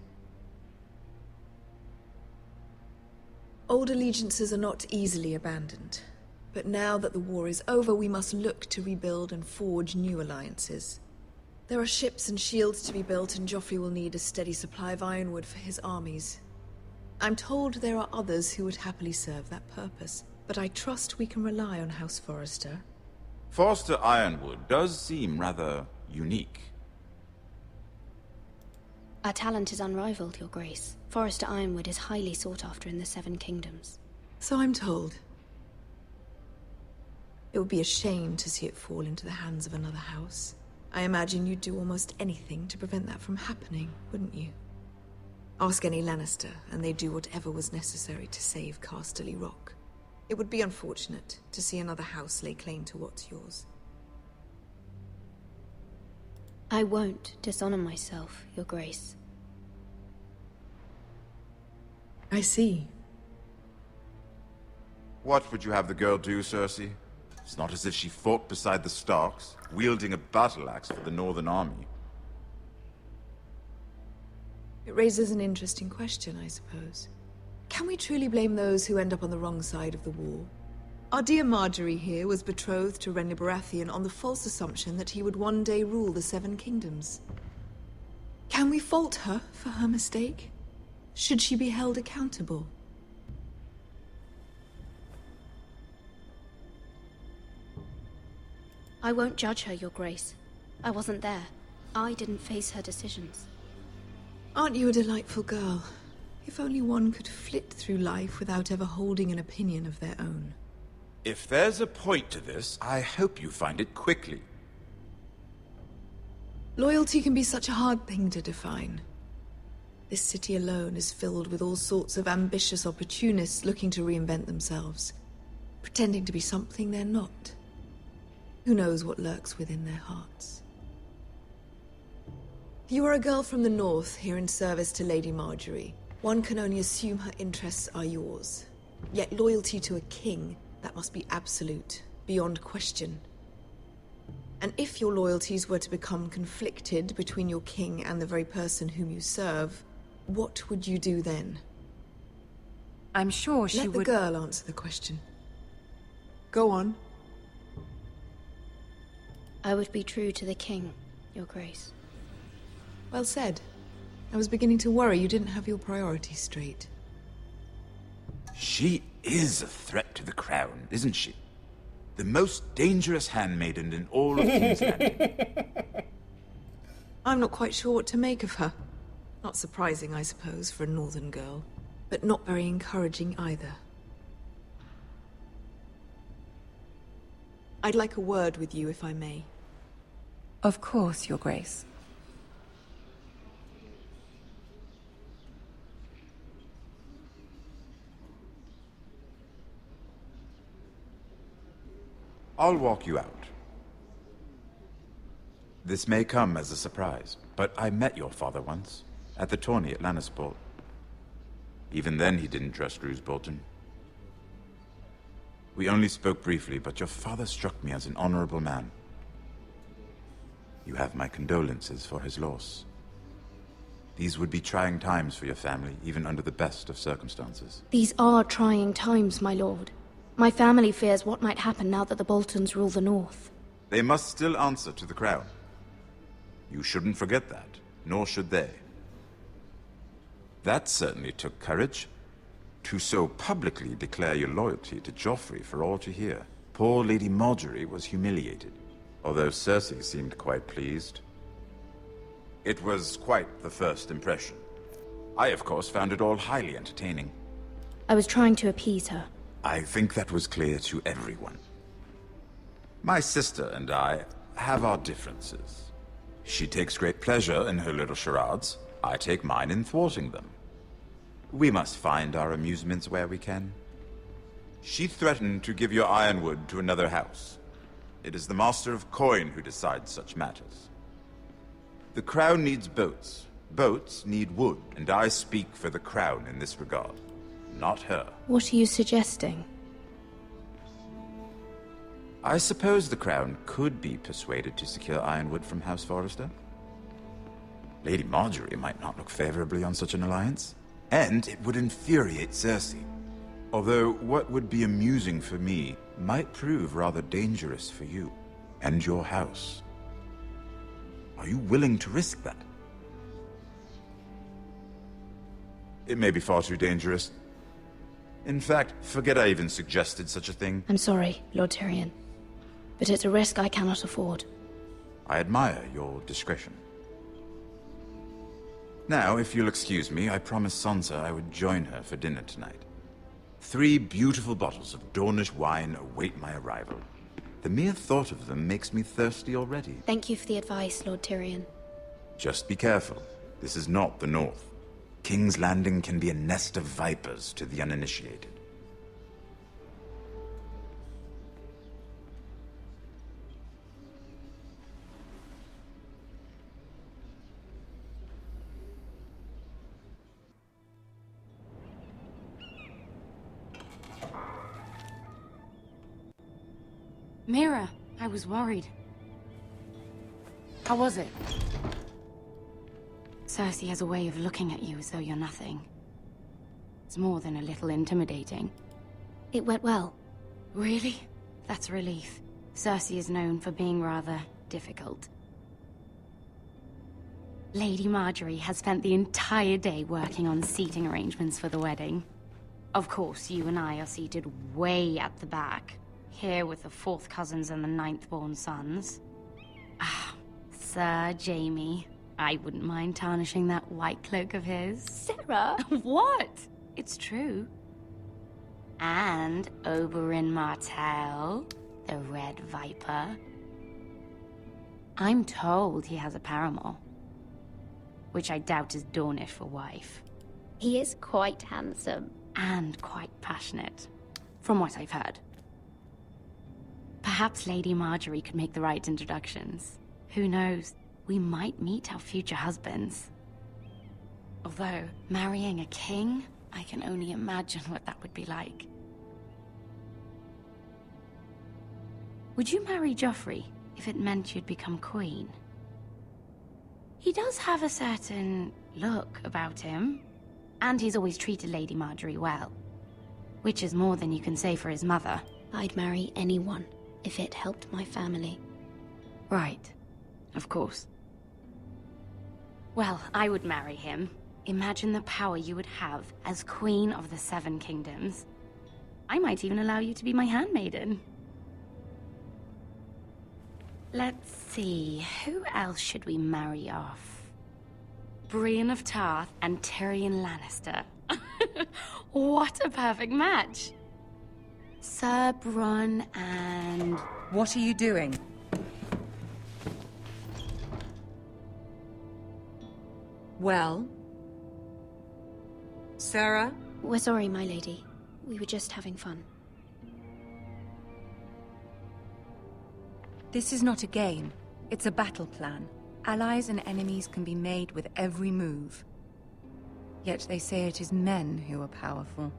Old allegiances are not easily abandoned. But now that the war is over, we must look to rebuild and forge new alliances. There are ships and shields to be built, and Joffrey will need a steady supply of ironwood for his armies. I'm told there are others who would happily serve that purpose, but I trust we can rely on House Forrester. Forrester Ironwood does seem rather unique. Our talent is unrivaled, Your Grace. Forrester Ironwood is highly sought after in the Seven Kingdoms. So I'm told. It would be a shame to see it fall into the hands of another house. I imagine you'd do almost anything to prevent that from happening, wouldn't you? Ask any Lannister, and they'd do whatever was necessary to save Casterly Rock. It would be unfortunate to see another house lay claim to what's yours. I won't dishonor myself, Your Grace. I see. What would you have the girl do, Cersei? It's not as if she fought beside the Starks, wielding a battle axe for the Northern Army. It raises an interesting question, I suppose. Can we truly blame those who end up on the wrong side of the war? Our dear Marjorie here was betrothed to Renly Baratheon on the false assumption that he would one day rule the Seven Kingdoms. Can we fault her for her mistake? Should she be held accountable? I won't judge her, Your Grace. I wasn't there. I didn't face her decisions. Aren't you a delightful girl? If only one could flit through life without ever holding an opinion of their own. If there's a point to this, I hope you find it quickly. Loyalty can be such a hard thing to define. This city alone is filled with all sorts of ambitious opportunists looking to reinvent themselves, pretending to be something they're not. Who knows what lurks within their hearts? You are a girl from the north, here in service to Lady Marjorie. One can only assume her interests are yours. Yet loyalty to a king, that must be absolute, beyond question. And if your loyalties were to become conflicted between your king and the very person whom you serve, what would you do then? I'm sure she would... Let the girl answer the question. Go on. I would be true to the king, Your Grace. Well said. I was beginning to worry you didn't have your priorities straight. She is a threat to the crown, isn't she? The most dangerous handmaiden in all of King's Landing. I'm not quite sure what to make of her. Not surprising, I suppose, for a northern girl, but not very encouraging either. I'd like a word with you, if I may. Of course, Your Grace. I'll walk you out. This may come as a surprise, but I met your father once, at the tourney at Lannisport. Even then he didn't trust Roose Bolton. We only spoke briefly, but your father struck me as an honorable man. You have my condolences for his loss. These would be trying times for your family, even under the best of circumstances. These are trying times, my lord. My family fears what might happen now that the Boltons rule the north. They must still answer to the crown. You shouldn't forget that, nor should they. That certainly took courage. To so publicly declare your loyalty to Joffrey for all to hear. Poor Lady Marjorie was humiliated, although Cersei seemed quite pleased. It was quite the first impression. I, of course, found it all highly entertaining. I was trying to appease her. I think that was clear to everyone. My sister and I have our differences. She takes great pleasure in her little charades. I take mine in thwarting them. We must find our amusements where we can. She threatened to give your ironwood to another house. It is the Master of Coin who decides such matters. The Crown needs boats. Boats need wood, and I speak for the Crown in this regard. Not her. What are you suggesting? I suppose the Crown could be persuaded to secure ironwood from House Forrester. Lady Marjorie might not look favorably on such an alliance, and it would infuriate Cersei. Although what would be amusing for me might prove rather dangerous for you and your house. Are you willing to risk that? It may be far too dangerous. In fact, forget I even suggested such a thing. I'm sorry, Lord Tyrion. But it's a risk I cannot afford. I admire your discretion. Now, if you'll excuse me, I promised Sansa I would join her for dinner tonight. 3 beautiful bottles of Dornish wine await my arrival. The mere thought of them makes me thirsty already. Thank you for the advice, Lord Tyrion. Just be careful. This is not the North. King's Landing can be a nest of vipers to the uninitiated. Mira, I was worried. How was it? Cersei has a way of looking at you as though you're nothing. It's more than a little intimidating. It went well. Really? That's a relief. Cersei is known for being rather difficult. Lady Marjorie has spent the entire day working on seating arrangements for the wedding. Of course, you and I are seated way at the back. here with the 4th cousins and the 9th-born sons. Ah, Sir Jamie. I wouldn't mind tarnishing that white cloak of his. Sarah! What? It's true. And Oberyn Martell, the Red Viper. I'm told he has a paramour, which I doubt is Dornish for wife. He is quite handsome. And quite passionate, from what I've heard. Perhaps Lady Marjorie could make the right introductions. Who knows? We might meet our future husbands. Although, marrying a king, I can only imagine what that would be like. Would you marry Joffrey if it meant you'd become queen? He does have a certain look about him, and he's always treated Lady Marjorie well. Which is more than you can say for his mother. I'd marry anyone if it helped my family. Right. Of course. Well, I would marry him. Imagine the power you would have as Queen of the 7 Kingdoms. I might even allow you to be my handmaiden. Let's see, who else should we marry off? Brienne of Tarth and Tyrion Lannister. What a perfect match! Sir Bronn and... What are you doing? Well? Sarah? We're sorry, my lady. We were just having fun. This is not a game. It's a battle plan. Allies and enemies can be made with every move. Yet they say it is men who are powerful.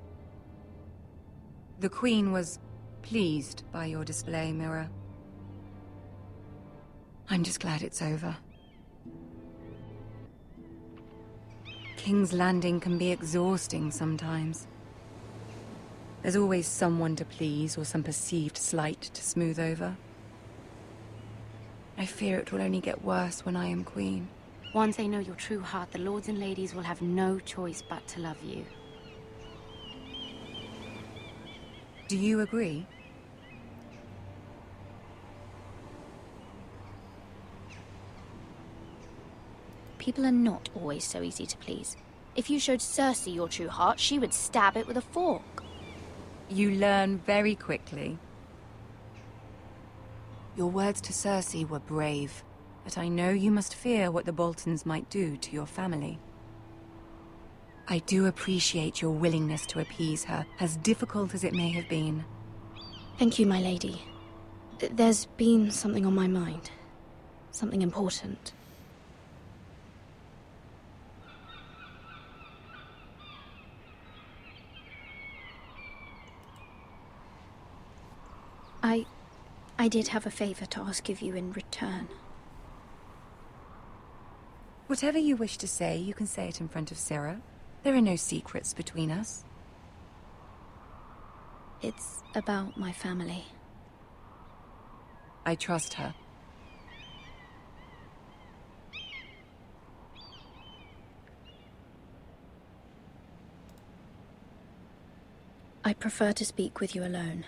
The Queen was pleased by your display, Mira. I'm just glad it's over. King's Landing can be exhausting sometimes. There's always someone to please or some perceived slight to smooth over. I fear it will only get worse when I am queen. Once they know your true heart, the lords and ladies will have no choice but to love you. Do you agree? People are not always so easy to please. If you showed Cersei your true heart, she would stab it with a fork. You learn very quickly. Your words to Cersei were brave, but I know you must fear what the Boltons might do to your family. I do appreciate your willingness to appease her, as difficult as it may have been. Thank you, my lady. There's been something on my mind. Something important. I did have a favor to ask of you in return. Whatever you wish to say, you can say it in front of Sarah. There are no secrets between us. It's about my family. I trust her. I prefer to speak with you alone.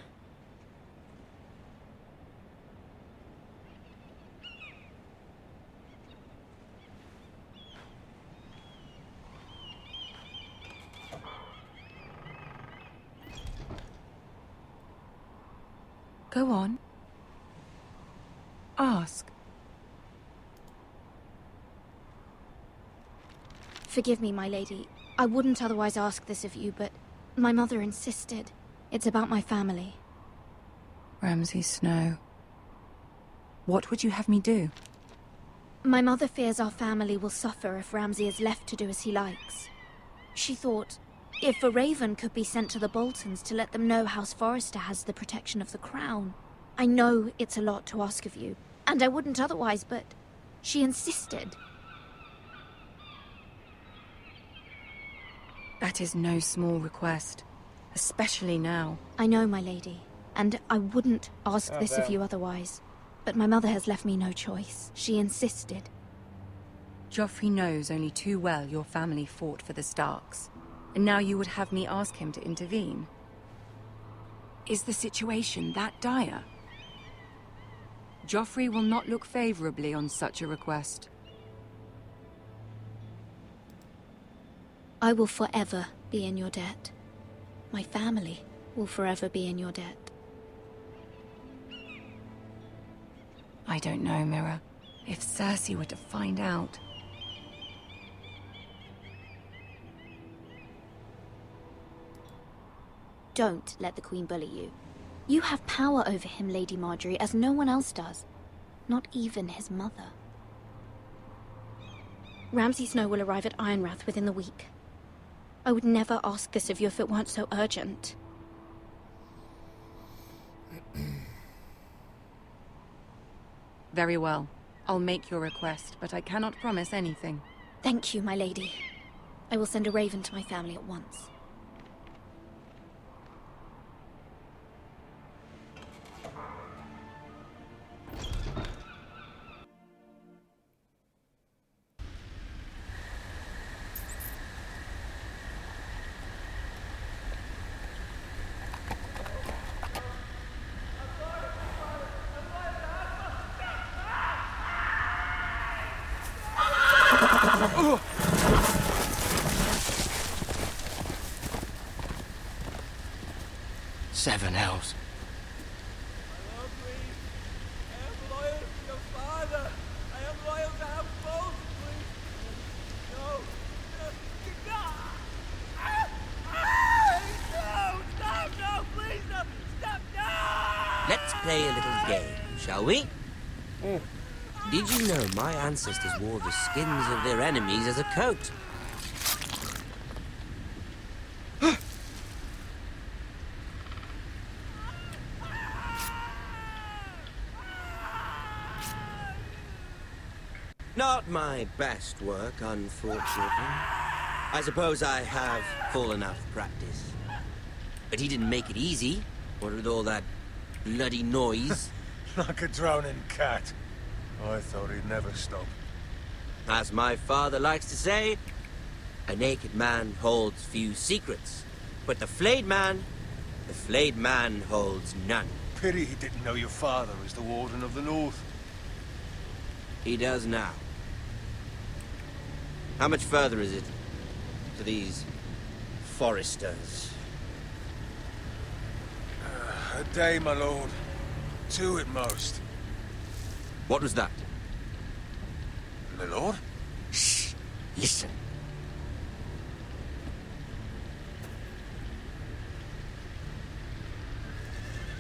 Go on. Ask. Forgive me, my lady. I wouldn't otherwise ask this of you, but my mother insisted. It's about my family. Ramsay Snow. What would you have me do? My mother fears our family will suffer if Ramsay is left to do as he likes. She thought, if a raven could be sent to the Boltons to let them know House Forrester has the protection of the crown. I know it's a lot to ask of you, and I wouldn't otherwise, but she insisted. That is no small request, especially now. I know, my lady, and I wouldn't ask this of you otherwise. But my mother has left me no choice. She insisted. Joffrey knows only too well your family fought for the Starks. And now you would have me ask him to intervene? Is the situation that dire? Joffrey will not look favorably on such a request. I will forever be in your debt. My family will forever be in your debt. I don't know, Mira. If Cersei were to find out... Don't let the Queen bully you. You have power over him, Lady Marjorie, as no one else does. Not even his mother. Ramsay Snow will arrive at Ironrath within the week. I would never ask this of you if it weren't so urgent. Very well. I'll make your request, but I cannot promise anything. Thank you, my lady. I will send a raven to my family at once. Seven hells. Let's play a little game, shall we? Did you know my ancestors wore the skins of their enemies as a coat? Not my best work, unfortunately. I suppose I have full enough practice. But he didn't make it easy, what with all that bloody noise. Like a drowning cat. I thought he'd never stop. As my father likes to say, a naked man holds few secrets. But the flayed man holds none. Pity he didn't know your father was the Warden of the North. He does now. How much further is it to these foresters? A day, my lord. 2 at most. What was that? My lord? Shh! Listen.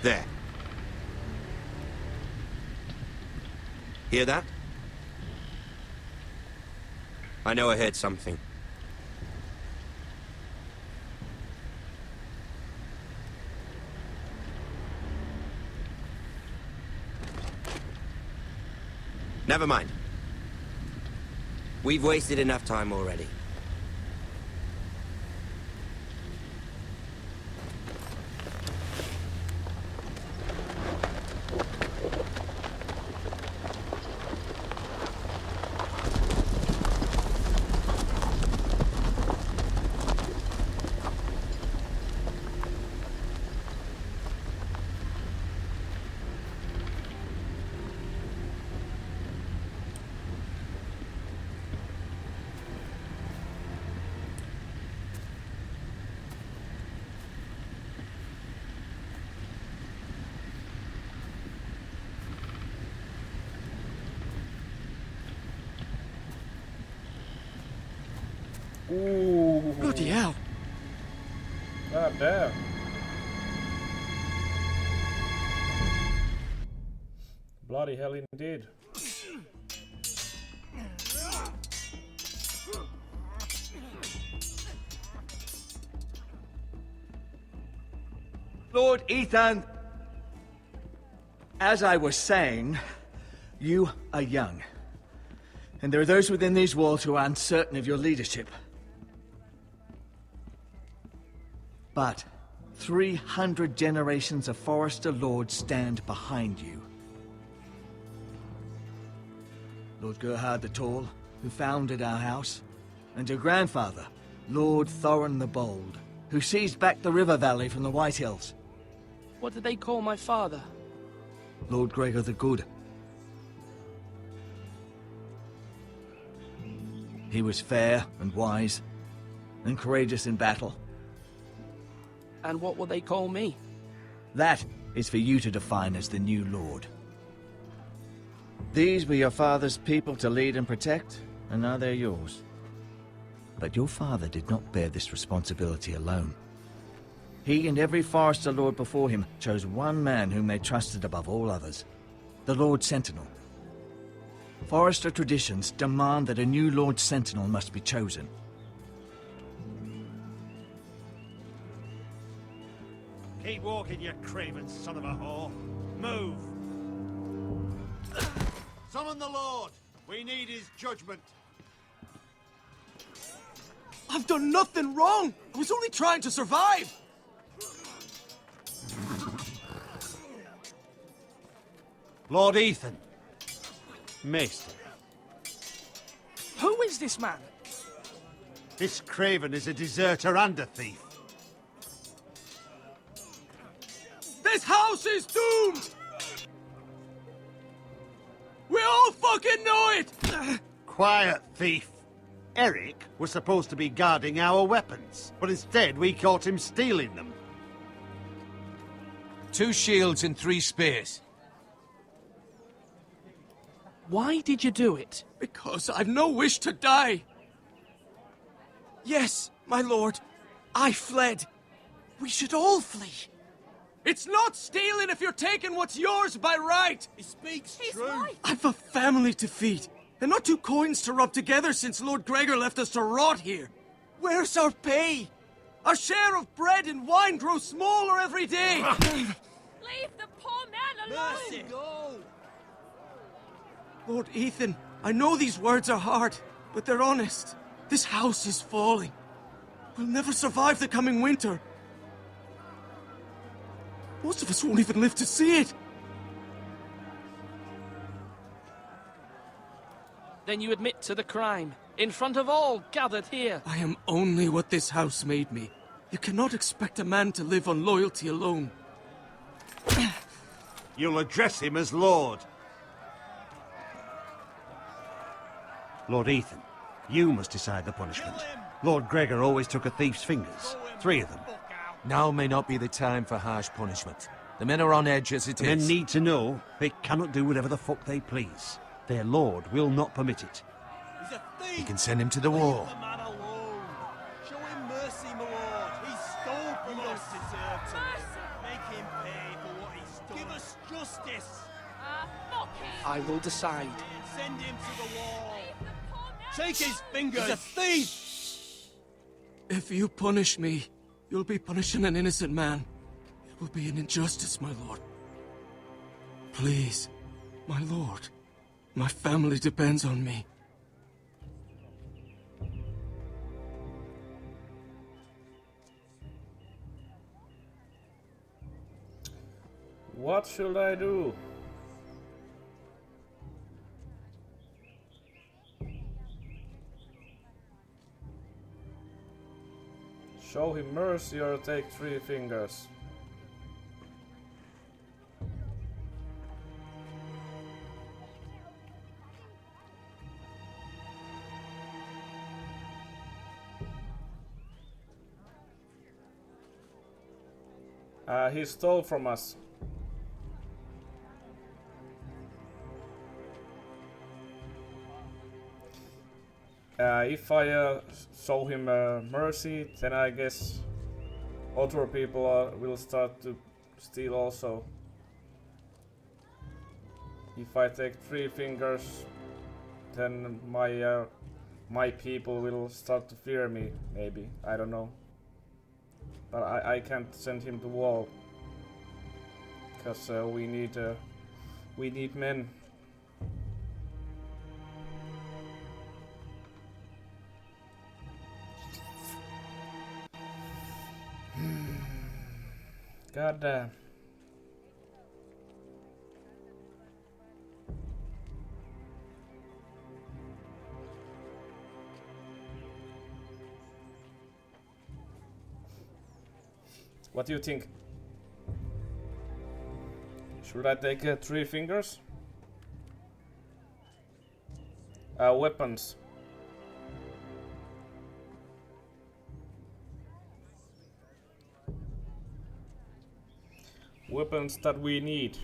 There. Hear that? I know I heard something. Never mind. We've wasted enough time already. Ooh. Bloody hell. God damn. Bloody hell indeed. Lord Ethan, as I was saying, you are young. And there are those within these walls who are uncertain of your leadership. But 300 generations of Forester Lords stand behind you. Lord Gerhard the Tall, who founded our house, and your grandfather, Lord Thorin the Bold, who seized back the river valley from the White Hills. What did they call my father? Lord Gregor the Good. He was fair and wise, and courageous in battle. And what will they call me? That is for you to define as the new lord. These were your father's people to lead and protect, and now they're yours. But your father did not bear this responsibility alone. He and every Forester Lord before him chose one man whom they trusted above all others, the Lord Sentinel. Forester traditions demand that a new Lord Sentinel must be chosen. Keep walking, you craven son of a whore. Move! Summon the Lord! We need his judgment. I've done nothing wrong! I was only trying to survive! Lord Ethan. Maester. Who is this man? This craven is a deserter and a thief. This house is doomed! We all fucking know it! Quiet, thief. Eric was supposed to be guarding our weapons, but instead we caught him stealing them. 2 shields and 3 spears. Why did you do it? Because I've no wish to die. Yes, my lord. I fled. We should all flee. It's not stealing if you're taking what's yours by right. He speaks true. I've a family to feed, and not 2 coins to rub together since Lord Gregor left us to rot here. Where's our pay? Our share of bread and wine grows smaller every day. Leave the poor man alone! Mercy, go! Lord Ethan, I know these words are hard, but they're honest. This house is falling. We'll never survive the coming winter. Most of us won't even live to see it. Then you admit to the crime, in front of all gathered here. I am only what this house made me. You cannot expect a man to live on loyalty alone. You'll address him as Lord. Lord Ethan, you must decide the punishment. Lord Gregor always took a thief's fingers. 3 of them. Now may not be the time for harsh punishment. The men are on edge as it The men is. need to know they cannot do whatever the fuck they please. Their lord will not permit it. He's a thief! You can send him to the wall. Leave the man alone. Show him mercy, my lord. He stole from us. Deserved to make him pay for what he stole. Give us justice. Fuck him! I will decide. Send him to the wall. Take his fingers. He's a thief. If you punish me, you'll be punishing an innocent man. It will be an injustice, my lord. Please, my lord. My family depends on me. What should I do? Show him mercy or take 3 fingers. He stole from us. If I show him mercy, then I guess other people will start to steal also. If I take 3 fingers, then my people will start to fear me. Maybe, I don't know. But I can't send him to wall because we need men. God damn. What do you think? Should I take 3 fingers? Weapons. Weapons that we need.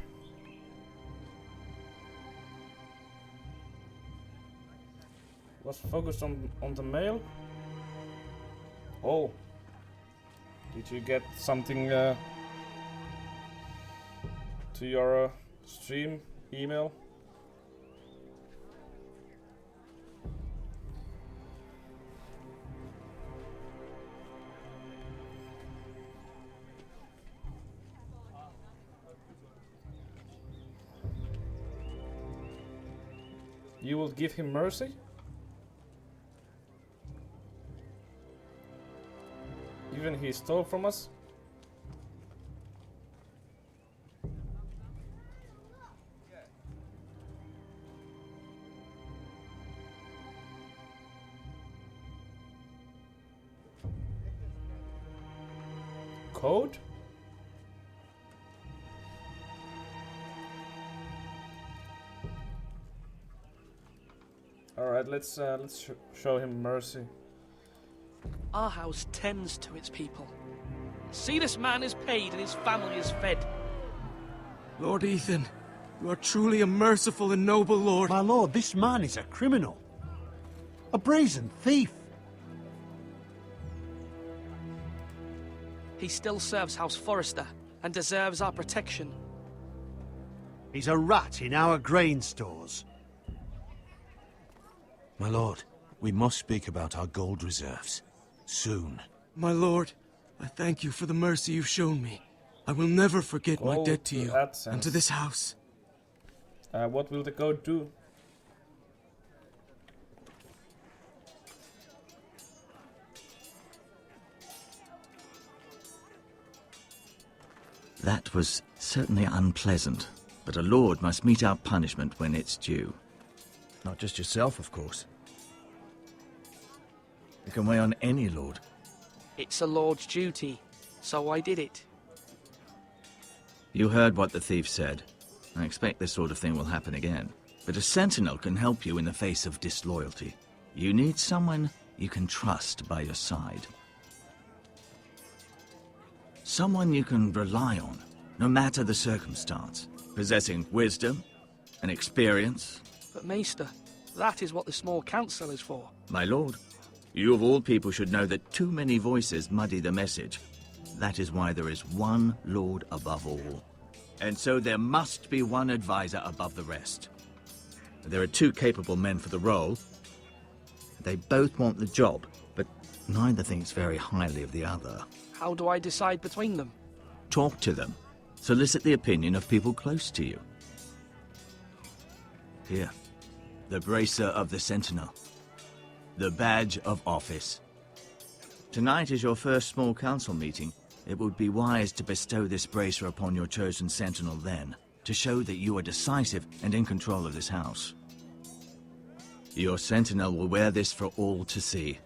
Was focused on the mail. Oh. Did you get something to your stream email? You will give him mercy? Even he stole from us? Code? Alright, let's show him mercy. Our house tends to its people. See, this man is paid and his family is fed. Lord Ethan, you are truly a merciful and noble lord. My lord, this man is a criminal. A brazen thief. He still serves House Forrester and deserves our protection. He's a rat in our grain stores. My lord, we must speak about our gold reserves. Soon. My lord, I thank you for the mercy you've shown me. I will never forget my debt to you and to this house. What will the code do? That was certainly unpleasant, but a lord must mete out punishment when it's due. Not just yourself, of course. It can weigh on any lord. It's a lord's duty, so I did it. You heard what the thief said. I expect this sort of thing will happen again. But a sentinel can help you in the face of disloyalty. You need someone you can trust by your side. Someone you can rely on, no matter the circumstance. Possessing wisdom and experience. But Maester, that is what the small council is for. My lord, you of all people should know that too many voices muddy the message. That is why there is one lord above all. And so there must be one advisor above the rest. There are 2 capable men for the role. They both want the job, but neither thinks very highly of the other. How do I decide between them? Talk to them. Solicit the opinion of people close to you. Here, the bracer of the Sentinel. The badge of office. Tonight is your first small council meeting. It would be wise to bestow this bracer upon your chosen sentinel then, to show that you are decisive and in control of this house. Your sentinel will wear this for all to see.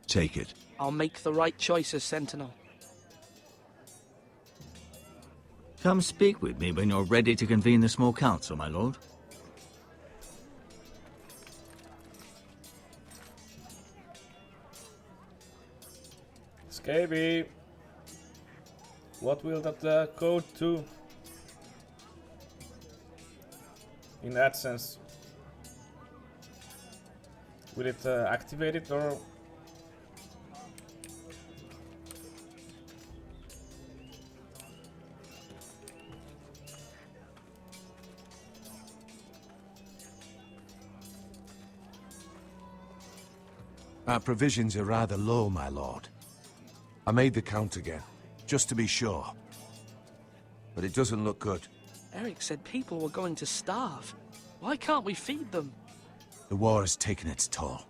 Take it. I'll make the right choice as sentinel. Come speak with me when you're ready to convene the small council, my lord. Scabby. What will that code do? In that sense. Will it activate it or... Our provisions are rather low, my lord. I made the count again, just to be sure. But it doesn't look good. Eric said people were going to starve. Why can't we feed them? The war has taken its toll.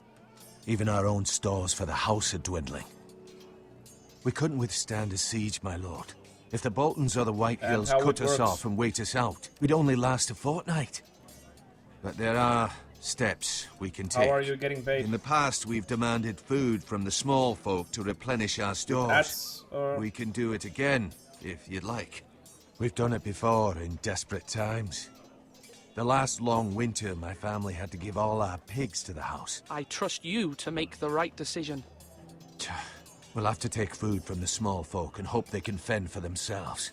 Even our own stores for the house are dwindling. We couldn't withstand a siege, my lord. If the Boltons or the White Hills cut us off and wait us out, we'd only last a fortnight. But there are steps we can take. How are you getting paid? In the past, we've demanded food from the small folk to replenish our stores. We can do it again, if you'd like. We've done it before in desperate times. The last long winter, my family had to give all our pigs to the house. I trust you to make the right decision. We'll have to take food from the small folk and hope they can fend for themselves.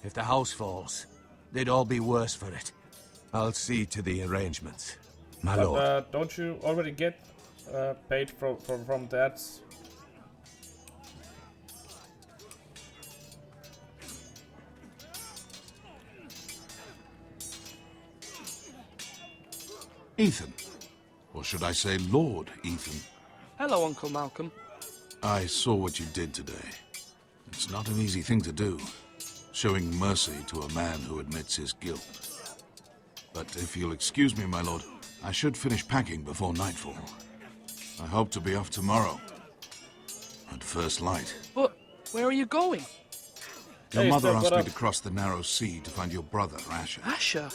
If the house falls, they'd all be worse for it. I'll see to the arrangements, my lord. But don't you already get paid from that? Ethan. Or should I say Lord Ethan? Hello, Uncle Malcolm. I saw what you did today. It's not an easy thing to do, showing mercy to a man who admits his guilt. But if you'll excuse me, my lord, I should finish packing before nightfall. I hope to be off tomorrow. At first light. But where are you going? Your mother asked me to cross the narrow sea to find your brother, Asher. Asher?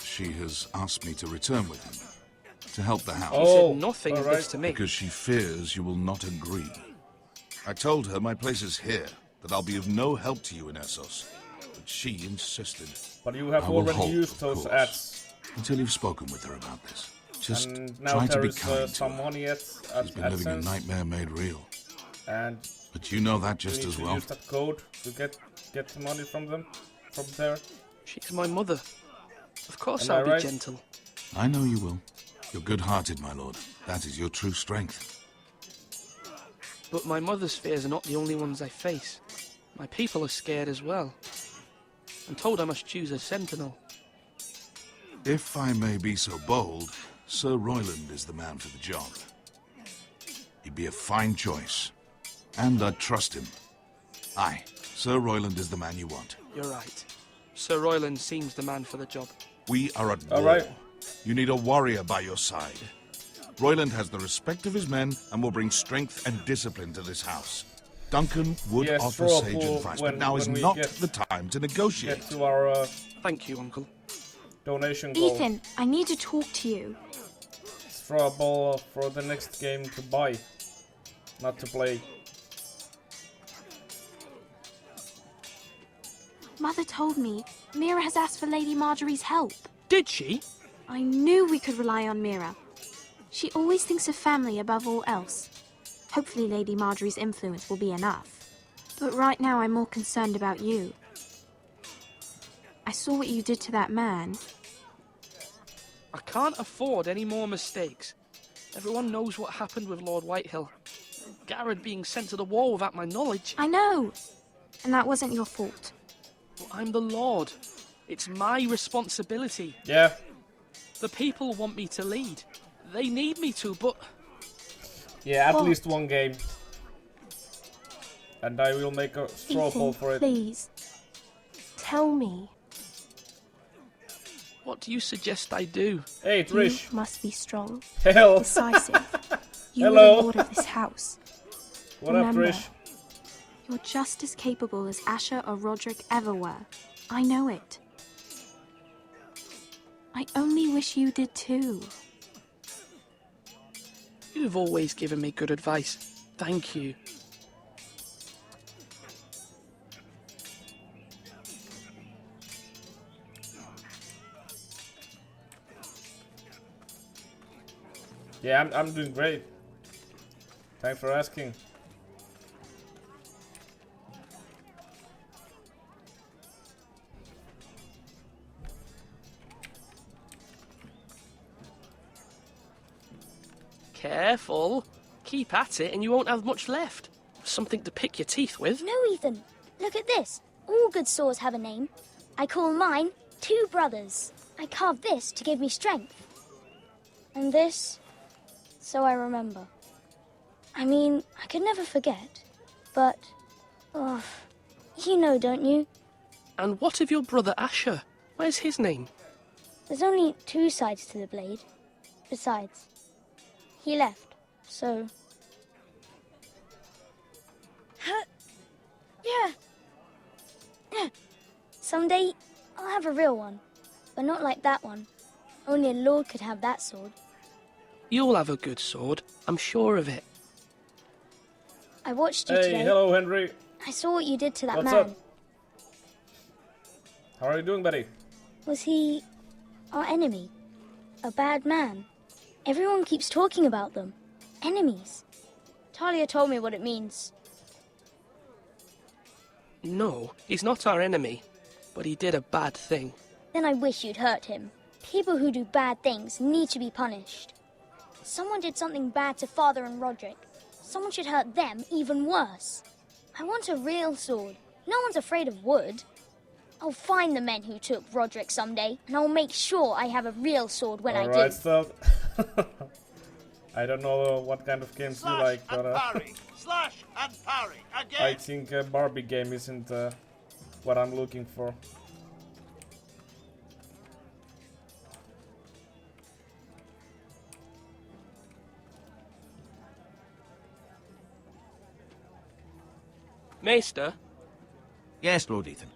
She has asked me to return with him, to help the house. She said nothing of this to me. Because she fears you will not agree. I told her my place is here, that I'll be of no help to you in Essos. But she insisted. But you have already used those ads. Until you've spoken with her about this. Just and now try to be there kind is some money She's been living a nightmare made real. And but you know that just as well. Use that code to get the money from them, from there. She's my mother. Of course Am I I'll be right? gentle. I know you will. You're good-hearted, my lord. That is your true strength. But my mother's fears are not the only ones I face. My people are scared as well. I'm told I must choose a sentinel. If I may be so bold, Sir Royland is the man for the job. He'd be a fine choice. And I'd trust him. Aye, Sir Royland is the man you want. You're right. Sir Royland seems the man for the job. We are at war. right. You need a warrior by your side. Royland has the respect of his men and will bring strength and discipline to this house. Duncan would Yes, offer straw sage pool advice, when- but now is when we not get- the time to negotiate. Get to our Thank you, Uncle. donation goal. Ethan, I need to talk to you. Throw a ball for the next game to buy, not to play. Mother told me Mira has asked for Lady Marjorie's help. Did she? I knew we could rely on Mira. She always thinks of family above all else. Hopefully Lady Marjorie's influence will be enough. But right now I'm more concerned about you. I saw what you did to that man. I can't afford any more mistakes. Everyone knows what happened with Lord Whitehill. Garrett being sent to the war without my knowledge. I know. And that wasn't your fault. But I'm the Lord. It's my responsibility. Yeah. The people want me to lead. They need me to, but... Yeah, at What? least one game. And I will make a straw poll for it. Please. Tell me. What do you suggest I do? Hey, Trish. You must be strong. Hell. Decisive. You Hello. are the lord of this house. What Remember, up, Trish? You're just as capable as Asher or Roderick ever were. I know it. I only wish you did too. You've always given me good advice. Thank you. Yeah, I'm doing great. Thanks for asking. Careful. Keep at it and you won't have much left. Something to pick your teeth with. No, Ethan. Look at this. All good swords have a name. I call mine Two Brothers. I carved this to give me strength. And this, so I remember. I mean, I could never forget. But, oh, you know, don't you? And what of your brother Asher? Where's his name? There's only two sides to the blade. Besides, he left, so... Yeah. Someday, I'll have a real one. But not like that one. Only a lord could have that sword. You'll have a good sword. I'm sure of it. I watched you Hey, today. hello, Henry. I saw what you did to that What's man. up? How are you doing, buddy? Was he our enemy? A bad man? Everyone keeps talking about them. Enemies. Talia told me what it means. No, he's not our enemy, but he did a bad thing. Then I wish you'd hurt him. People who do bad things need to be punished. Someone did something bad to Father and Roderick. Someone should hurt them even worse. I want a real sword. No one's afraid of wood. I'll find the men who took Roderick someday, and I'll make sure I have a real sword when I do. Alright, stuff. I don't know what kind of games you like, but Slash and parry. Again. I think a Barbie game isn't what I'm looking for. Maester? Yes, Lord Ethan.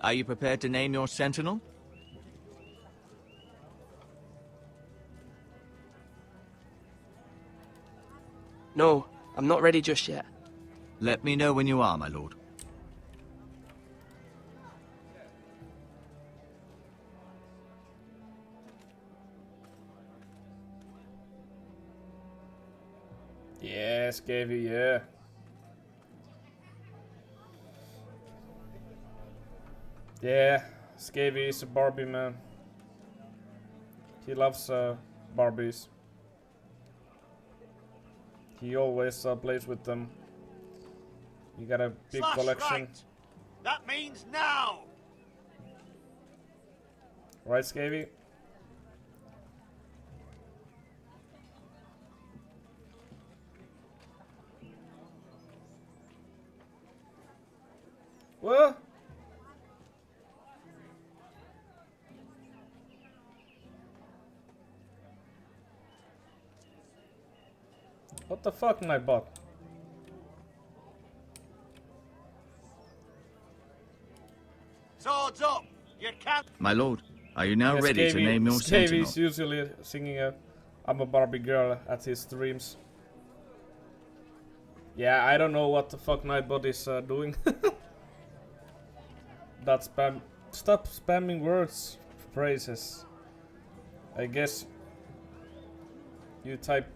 Are you prepared to name your sentinel? No, I'm not ready just yet. Let me know when you are, my lord. Yeah, Scavy, yeah. Yeah, Scavy is a Barbie man. He loves Barbies. He always plays with them. He got a big collection. Right. That means now. Right, Scavy? What? What the fuck, my bot? Swords up. You can't. My lord, are you now ready to name your sentinel? Scavy's usually singing I'm a Barbie girl at his streams. Yeah, I don't know what the fuck Nightbot is doing. That spam. Stop spamming words, phrases. I guess you type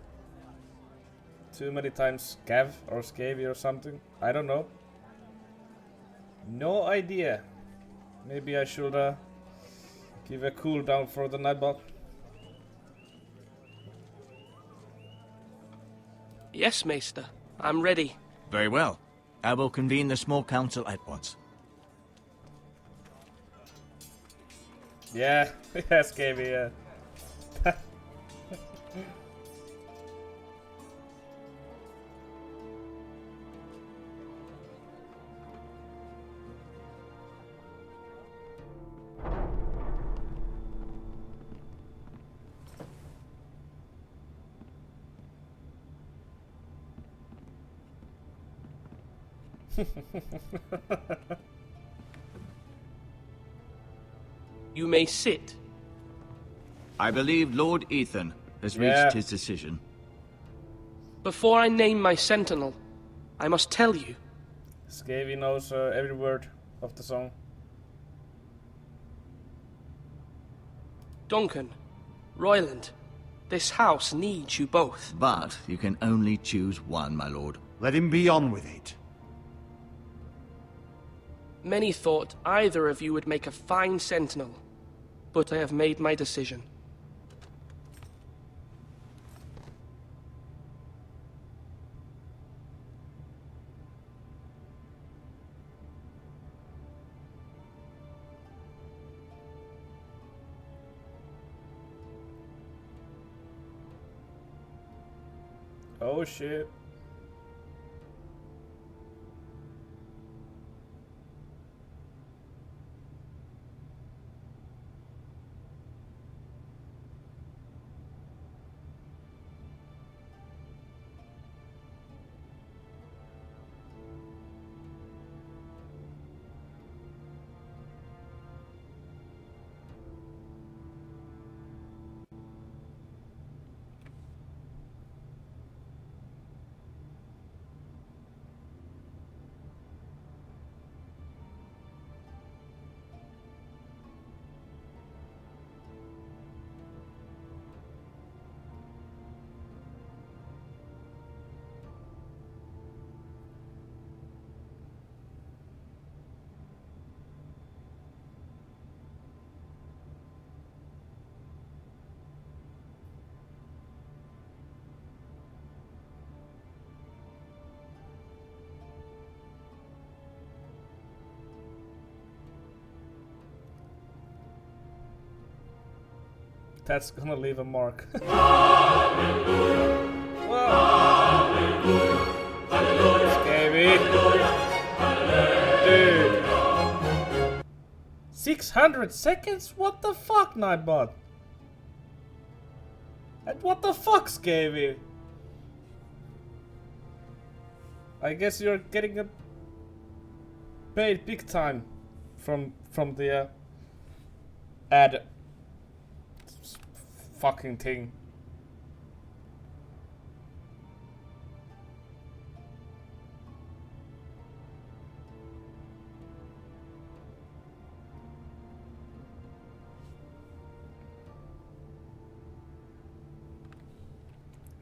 too many times Scav or Scavy or something. I don't know. No idea. Maybe I should give a cooldown for the Nightbot. Yes, Maester. I'm ready. Very well. I will convene the small council at once. Yeah, yes, Scavy, yeah. You may sit. I believe Lord Ethan has reached his decision. Before I name my sentinel, I must tell you. Scavy knows every word of the song. Duncan, Royland, this house needs you both. But you can only choose one, my lord. Let him be on with it. Many thought either of you would make a fine sentinel, but I have made my decision. Oh shit. That's gonna leave a mark. Scary. Dude. 600 seconds? What the fuck, Nightbot? And what the fuck, Scavy? I guess you're getting a paid big time from the ad fucking thing.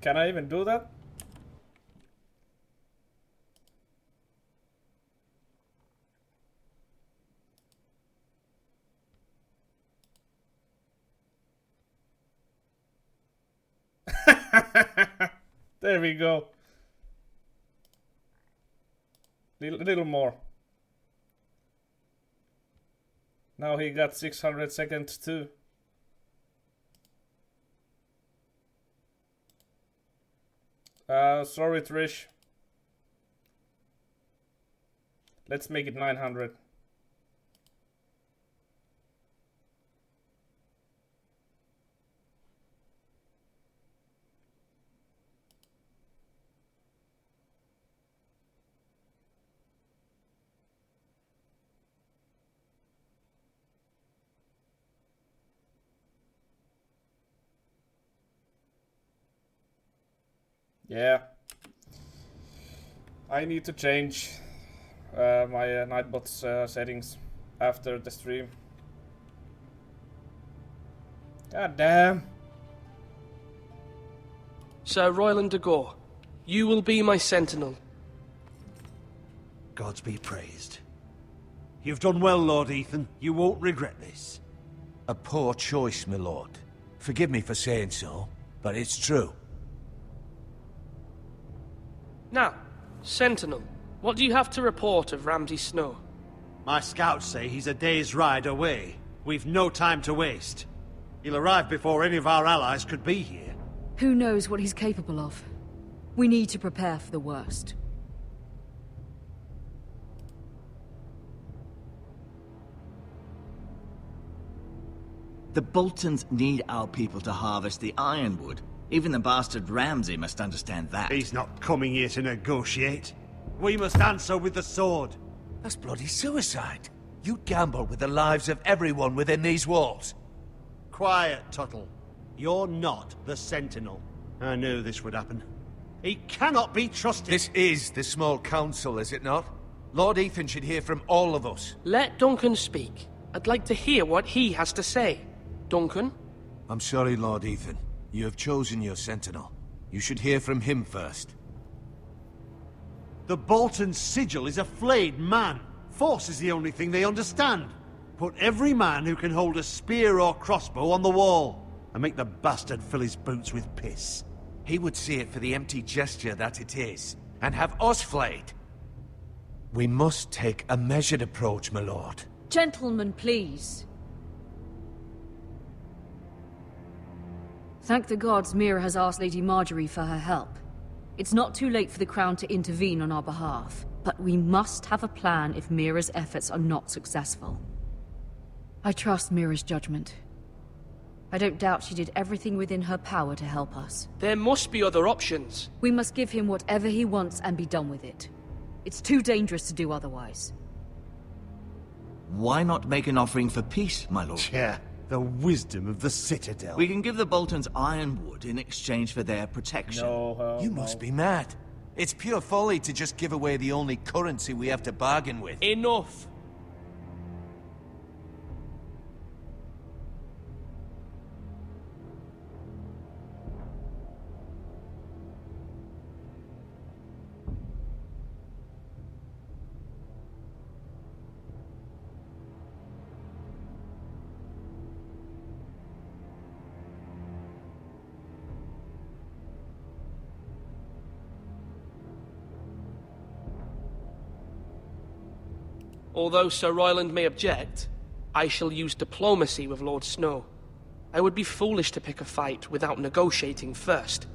Can I even do that? There we go. Little more. Now he got 600 seconds too. Sorry, Trish. Let's make it 900. Yeah, I need to change my Nightbot's settings after the stream. God damn. Sir Royland de Gore, you will be my sentinel. Gods be praised. You've done well, Lord Ethan. You won't regret this. A poor choice, my lord. Forgive me for saying so, but it's true. Now, Sentinel, what do you have to report of Ramsay Snow? My scouts say he's a day's ride away. We've no time to waste. He'll arrive before any of our allies could be here. Who knows what he's capable of? We need to prepare for the worst. The Boltons need our people to harvest the ironwood. Even the bastard Ramsay must understand that. He's not coming here to negotiate. We must answer with the sword. That's bloody suicide. You'd gamble with the lives of everyone within these walls. Quiet, Tuttle. You're not the Sentinel. I knew this would happen. He cannot be trusted. This is the small council, is it not? Lord Ethan should hear from all of us. Let Duncan speak. I'd like to hear what he has to say. Duncan? I'm sorry, Lord Ethan. You have chosen your sentinel. You should hear from him first. The Bolton sigil is a flayed man. Force is the only thing they understand. Put every man who can hold a spear or crossbow on the wall, and make the bastard fill his boots with piss. He would see it for the empty gesture that it is, and have us flayed. We must take a measured approach, my lord. Gentlemen, please. Thank the gods Mira has asked Lady Marjorie for her help. It's not too late for the Crown to intervene on our behalf, but we must have a plan if Mira's efforts are not successful. I trust Mira's judgment. I don't doubt she did everything within her power to help us. There must be other options. We must give him whatever he wants and be done with it. It's too dangerous to do otherwise. Why not make an offering for peace, my lord? Yeah. The wisdom of the Citadel. We can give the Boltons ironwood in exchange for their protection. No, you must be mad. It's pure folly to just give away the only currency we have to bargain with. Enough! Although Sir Royland may object, I shall use diplomacy with Lord Snow. I would be foolish to pick a fight without negotiating first.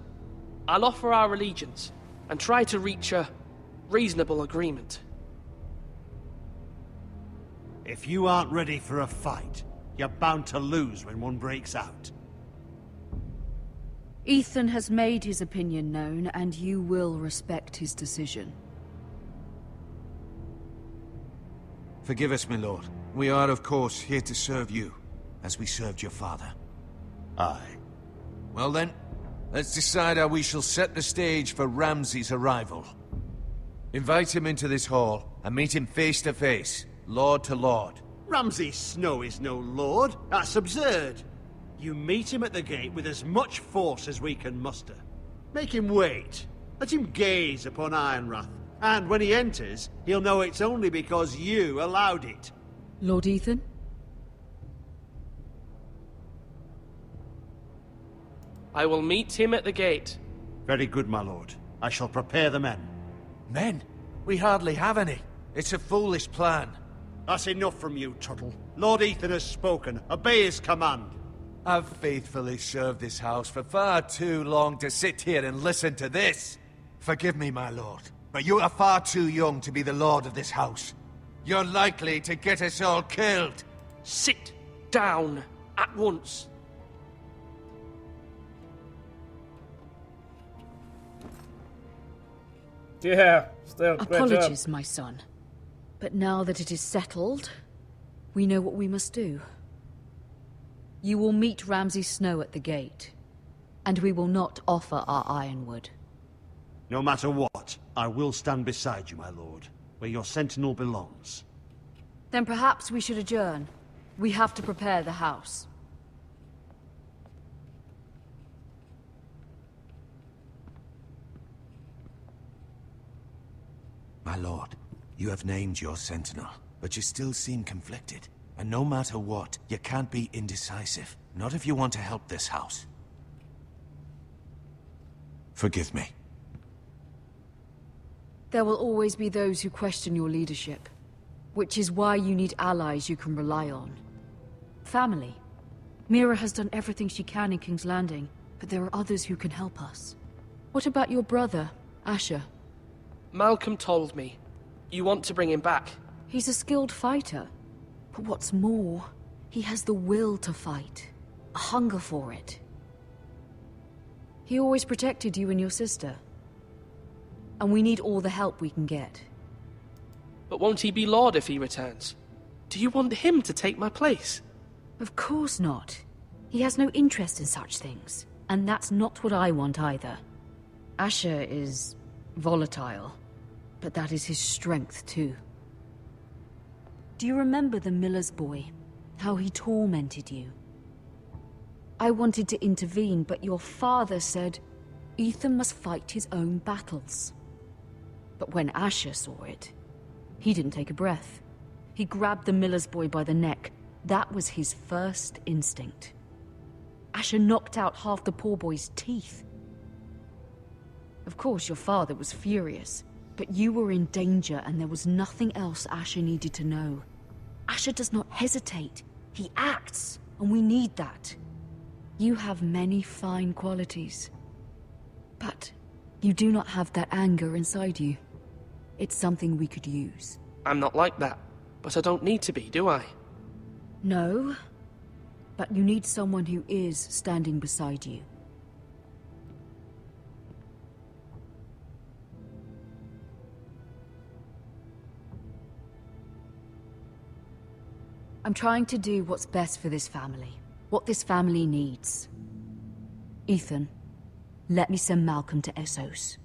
I'll offer our allegiance and try to reach a reasonable agreement. If you aren't ready for a fight, you're bound to lose when one breaks out. Ethan has made his opinion known, and you will respect his decision. Forgive us, my lord. We are, of course, here to serve you, as we served your father. Aye. Well then, let's decide how we shall set the stage for Ramsay's arrival. Invite him into this hall, and meet him face to face, lord to lord. Ramsay Snow is no lord. That's absurd. You meet him at the gate with as much force as we can muster. Make him wait. Let him gaze upon Ironrath. And when he enters, he'll know it's only because you allowed it. Lord Ethan? I will meet him at the gate. Very good, my lord. I shall prepare the men. Men? We hardly have any. It's a foolish plan. That's enough from you, Tuttle. Lord Ethan has spoken. Obey his command. I've faithfully served this house for far too long to sit here and listen to this. Forgive me, my lord, but you are far too young to be the lord of this house. You're likely to get us all killed. Sit down at once. Yeah, still great Apologies, job. my son. But now that it is settled, we know what we must do. You will meet Ramsay Snow at the gate, and we will not offer our ironwood. No matter what, I will stand beside you, my lord, where your sentinel belongs. Then perhaps we should adjourn. We have to prepare the house. My lord, you have named your sentinel, but you still seem conflicted. And no matter what, you can't be indecisive. Not if you want to help this house. Forgive me. There will always be those who question your leadership, which is why you need allies you can rely on. Family. Mira has done everything she can in King's Landing, but there are others who can help us. What about your brother, Asher? Malcolm told me. You want to bring him back. He's a skilled fighter. But what's more, he has the will to fight. A hunger for it. He always protected you and your sister. And we need all the help we can get. But won't he be Lord if he returns? Do you want him to take my place? Of course not. He has no interest in such things. And that's not what I want either. Asher is volatile. But that is his strength too. Do you remember the miller's boy? How he tormented you? I wanted to intervene, but your father said Ethan must fight his own battles. But when Asher saw it, he didn't take a breath. He grabbed the miller's boy by the neck. That was his first instinct. Asher knocked out half the poor boy's teeth. Of course, your father was furious, but you were in danger and there was nothing else Asher needed to know. Asher does not hesitate. He acts, and we need that. You have many fine qualities. But you do not have that anger inside you. It's something we could use. I'm not like that, but I don't need to be, do I? No, but you need someone who is standing beside you. I'm trying to do what's best for this family. What this family needs. Ethan, let me send Malcolm to Essos.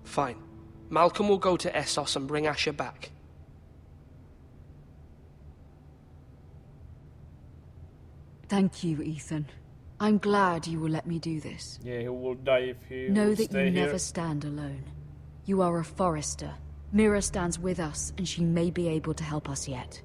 Fine. Malcolm will go to Essos and bring Asher back. Thank you, Ethan. I'm glad you will let me do this. Yeah, he will die if he Know will that stay you here. never stand alone. You are a forester. Mira stands with us, and she may be able to help us yet.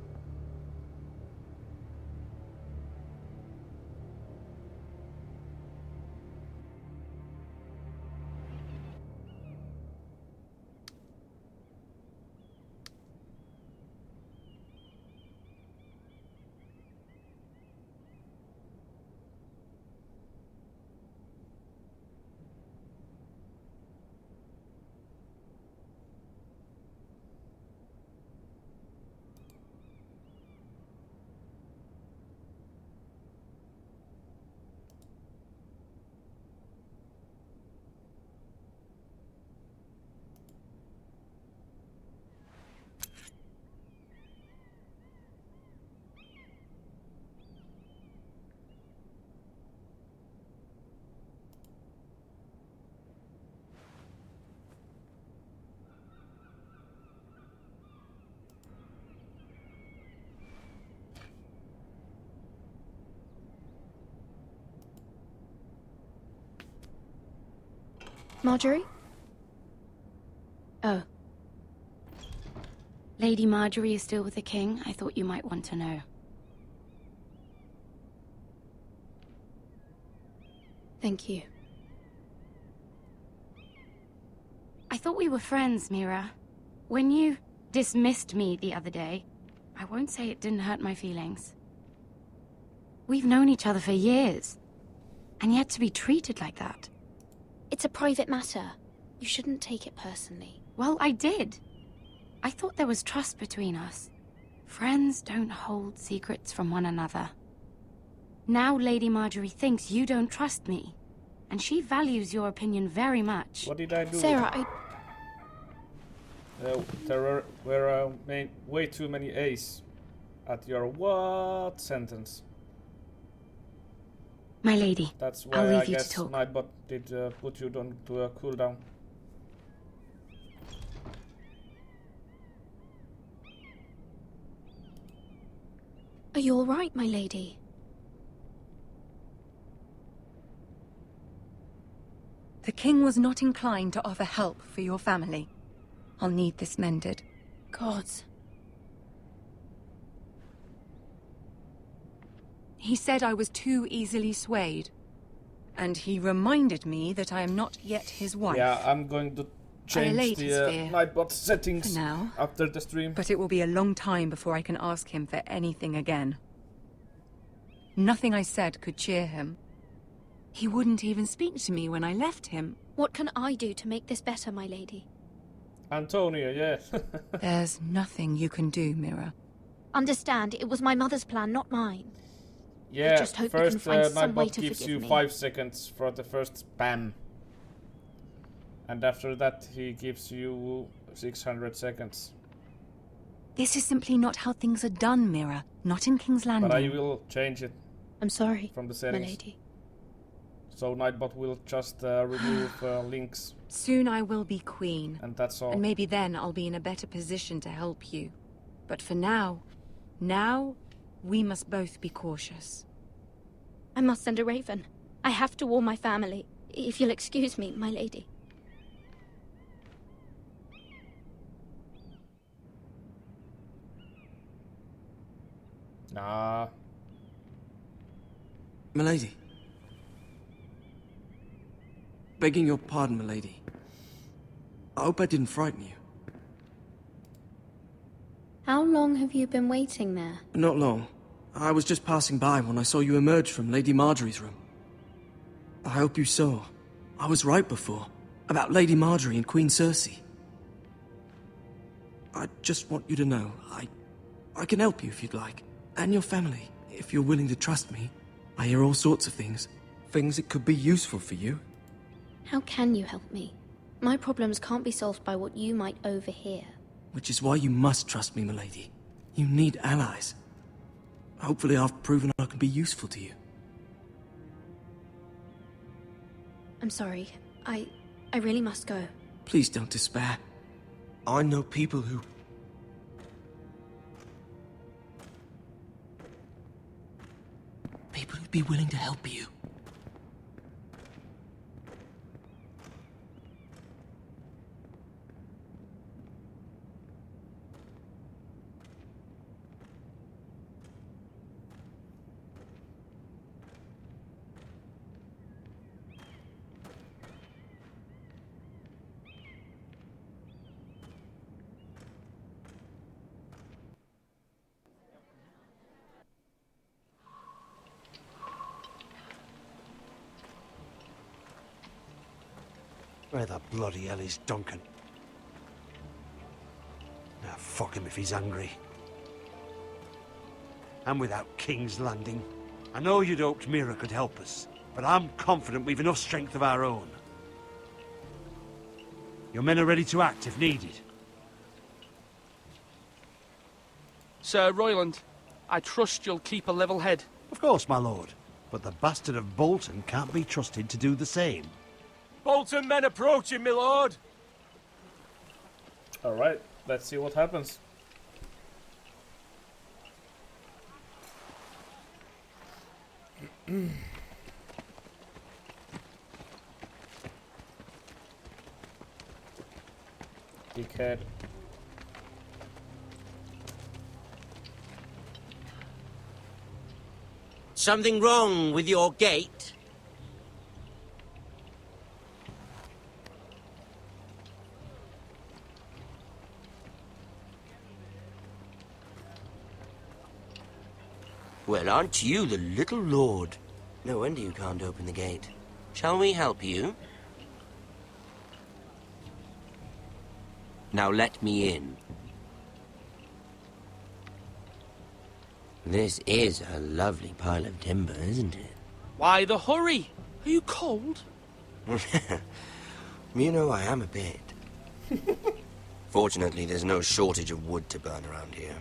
Marjorie? Oh. Lady Marjorie is still with the king. I thought you might want to know. Thank you. I thought we were friends, Mira. When you dismissed me the other day, I won't say it didn't hurt my feelings. We've known each other for years, and yet to be treated like that. It's a private matter. You shouldn't take it personally. Well, I did. I thought there was trust between us. Friends don't hold secrets from one another. Now Lady Marjorie thinks you don't trust me, and she values your opinion very much. What did I do? Sarah, There were way too many A's at your what sentence? My lady, That's I'll why leave I you to guess talk. Nightbot did put you down to a cooldown. Are you all right, my lady? The king was not inclined to offer help for your family. I'll need this mended. Gods. He said I was too easily swayed. And he reminded me that I am not yet his wife. Yeah, I'm going to change allayed the his fear. Nightbot settings For now. after the stream. But it will be a long time before I can ask him for anything again. Nothing I said could cheer him. He wouldn't even speak to me when I left him. What can I do to make this better, my lady? Antonia, yeah. There's nothing you can do, Mira. Understand, it was my mother's plan, not mine. Yeah, I just hope you first can find some way Nightbot to gives forgive you me. 5 seconds for the first spam. And after that he gives you 600 seconds. This is simply not how things are done, Mira. Not in King's Landing. But I will change it. I'm sorry, from the my settings. lady. So Nightbot will just remove links. Soon I will be queen. And that's all. And maybe then I'll be in a better position to help you. But for now, we must both be cautious. I must send a raven. I have to warn my family. If you'll excuse me, my lady. Nah. Milady. Begging your pardon, milady. I hope I didn't frighten you. How long have you been waiting there? Not long. I was just passing by when I saw you emerge from Lady Marjorie's room. I hope you saw. I was right before. About Lady Marjorie and Queen Cersei. I just want you to know, I can help you if you'd like. And your family, if you're willing to trust me. I hear all sorts of things. Things that could be useful for you. How can you help me? My problems can't be solved by what you might overhear. Which is why you must trust me, milady. You need allies. Hopefully I've proven I can be useful to you. I'm sorry. I really must go. Please don't despair. I know people who... People who'd be willing to help you. Where the bloody hell is Duncan? Now fuck him if he's angry. And without King's Landing. I know you'd hoped Mira could help us, but I'm confident we've enough strength of our own. Your men are ready to act if needed. Sir Royland, I trust you'll keep a level head. Of course, my lord. But the bastard of Bolton can't be trusted to do the same. Bolton men approaching, my lord! Alright, let's see what happens. dickhead. Something wrong with your gate? Well, aren't you the little lord? No wonder you can't open the gate. Shall we help you? Now let me in. This is a lovely pile of timber, isn't it? Why the hurry? Are you cold? You know, I am a bit. Fortunately, there's no shortage of wood to burn around here.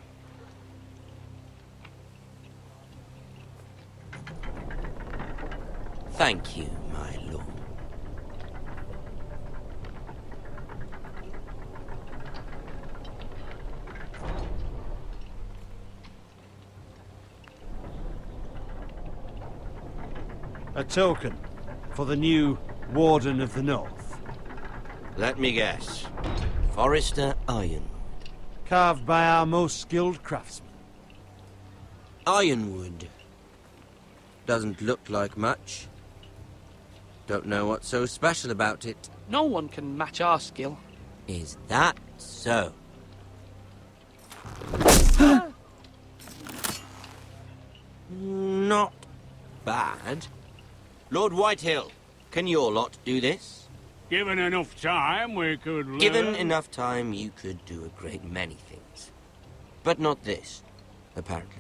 Thank you, my lord. A token for the new Warden of the North. Let me guess. Forrester Ironwood. Carved by our most skilled craftsmen. Ironwood. Doesn't look like much. Don't know what's so special about it. No one can match our skill. Is that so? Not bad. Lord Whitehill, can your lot do this? Given enough time, we could learn. Given enough time, you could do a great many things. But not this, apparently.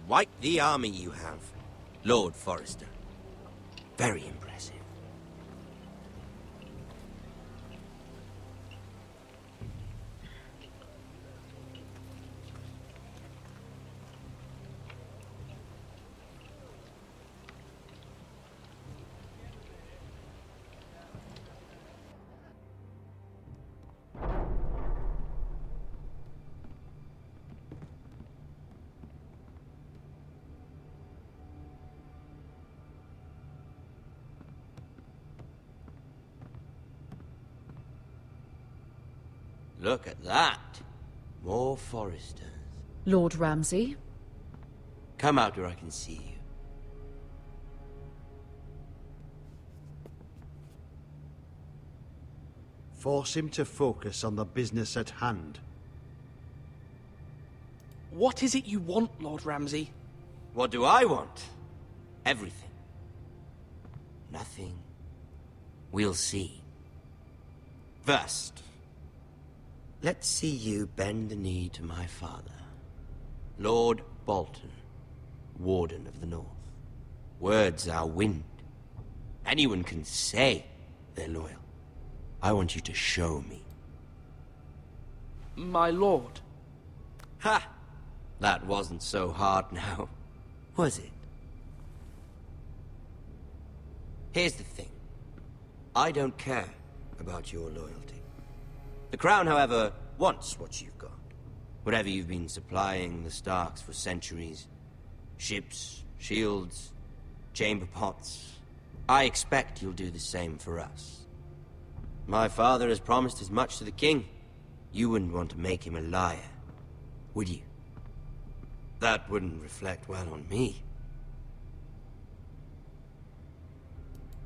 Quite the army you have, Lord Forrester. Very impressive. Look at that. More Forresters. Lord Ramsay? Come out where I can see you. Force him to focus on the business at hand. What is it you want, Lord Ramsay? What do I want? Everything. Nothing. We'll see. First, let's see you bend the knee to my father, Lord Bolton, Warden of the North. Words are wind. Anyone can say they're loyal. I want you to show me. My lord. Ha! That wasn't so hard now, was it? Here's the thing. I don't care about your loyalty. The Crown, however, wants what you've got. Whatever you've been supplying the Starks for centuries. Ships, shields, chamber pots. I expect you'll do the same for us. My father has promised as much to the king. You wouldn't want to make him a liar, would you? That wouldn't reflect well on me.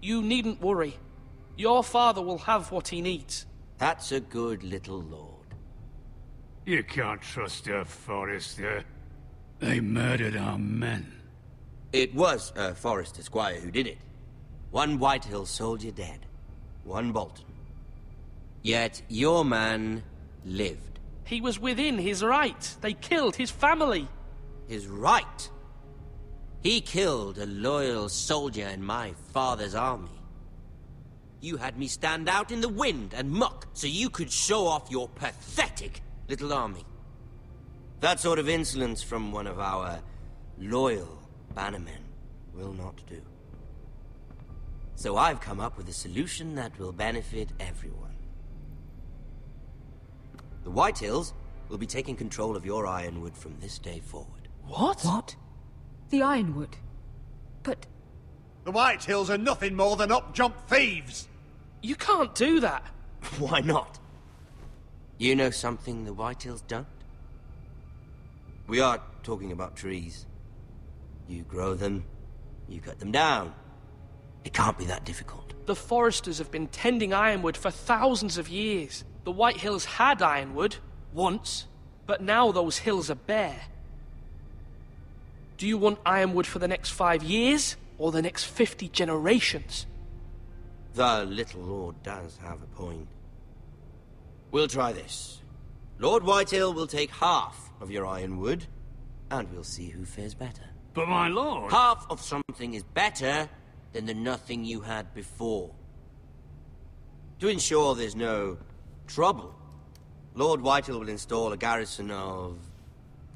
You needn't worry. Your father will have what he needs. That's a good little lord. You can't trust her, Forrester. They murdered our men. It was a Forrester squire who did it. One Whitehill soldier dead. One Bolton. Yet your man lived. He was within his right. They killed his family. His right? He killed a loyal soldier in my father's army. You had me stand out in the wind and muck so you could show off your pathetic little army. That sort of insolence from one of our loyal bannermen will not do. So I've come up with a solution that will benefit everyone. The Whitehills will be taking control of your ironwood from this day forward. What? What? The Ironwood? But... The Whitehills are nothing more than up-jump thieves! You can't do that. Why not? You know something the Whitehills don't? We are talking about trees. You grow them, you cut them down. It can't be that difficult. The foresters have been tending ironwood for thousands of years. The Whitehills had ironwood, once, but now those hills are bare. Do you want ironwood for the next 5 years, or the next 50 generations? The little lord does have a point. We'll try this. Lord Whitehill will take half of your ironwood, and we'll see who fares better. But my lord... Half of something is better than the nothing you had before. To ensure there's no trouble, Lord Whitehill will install a garrison of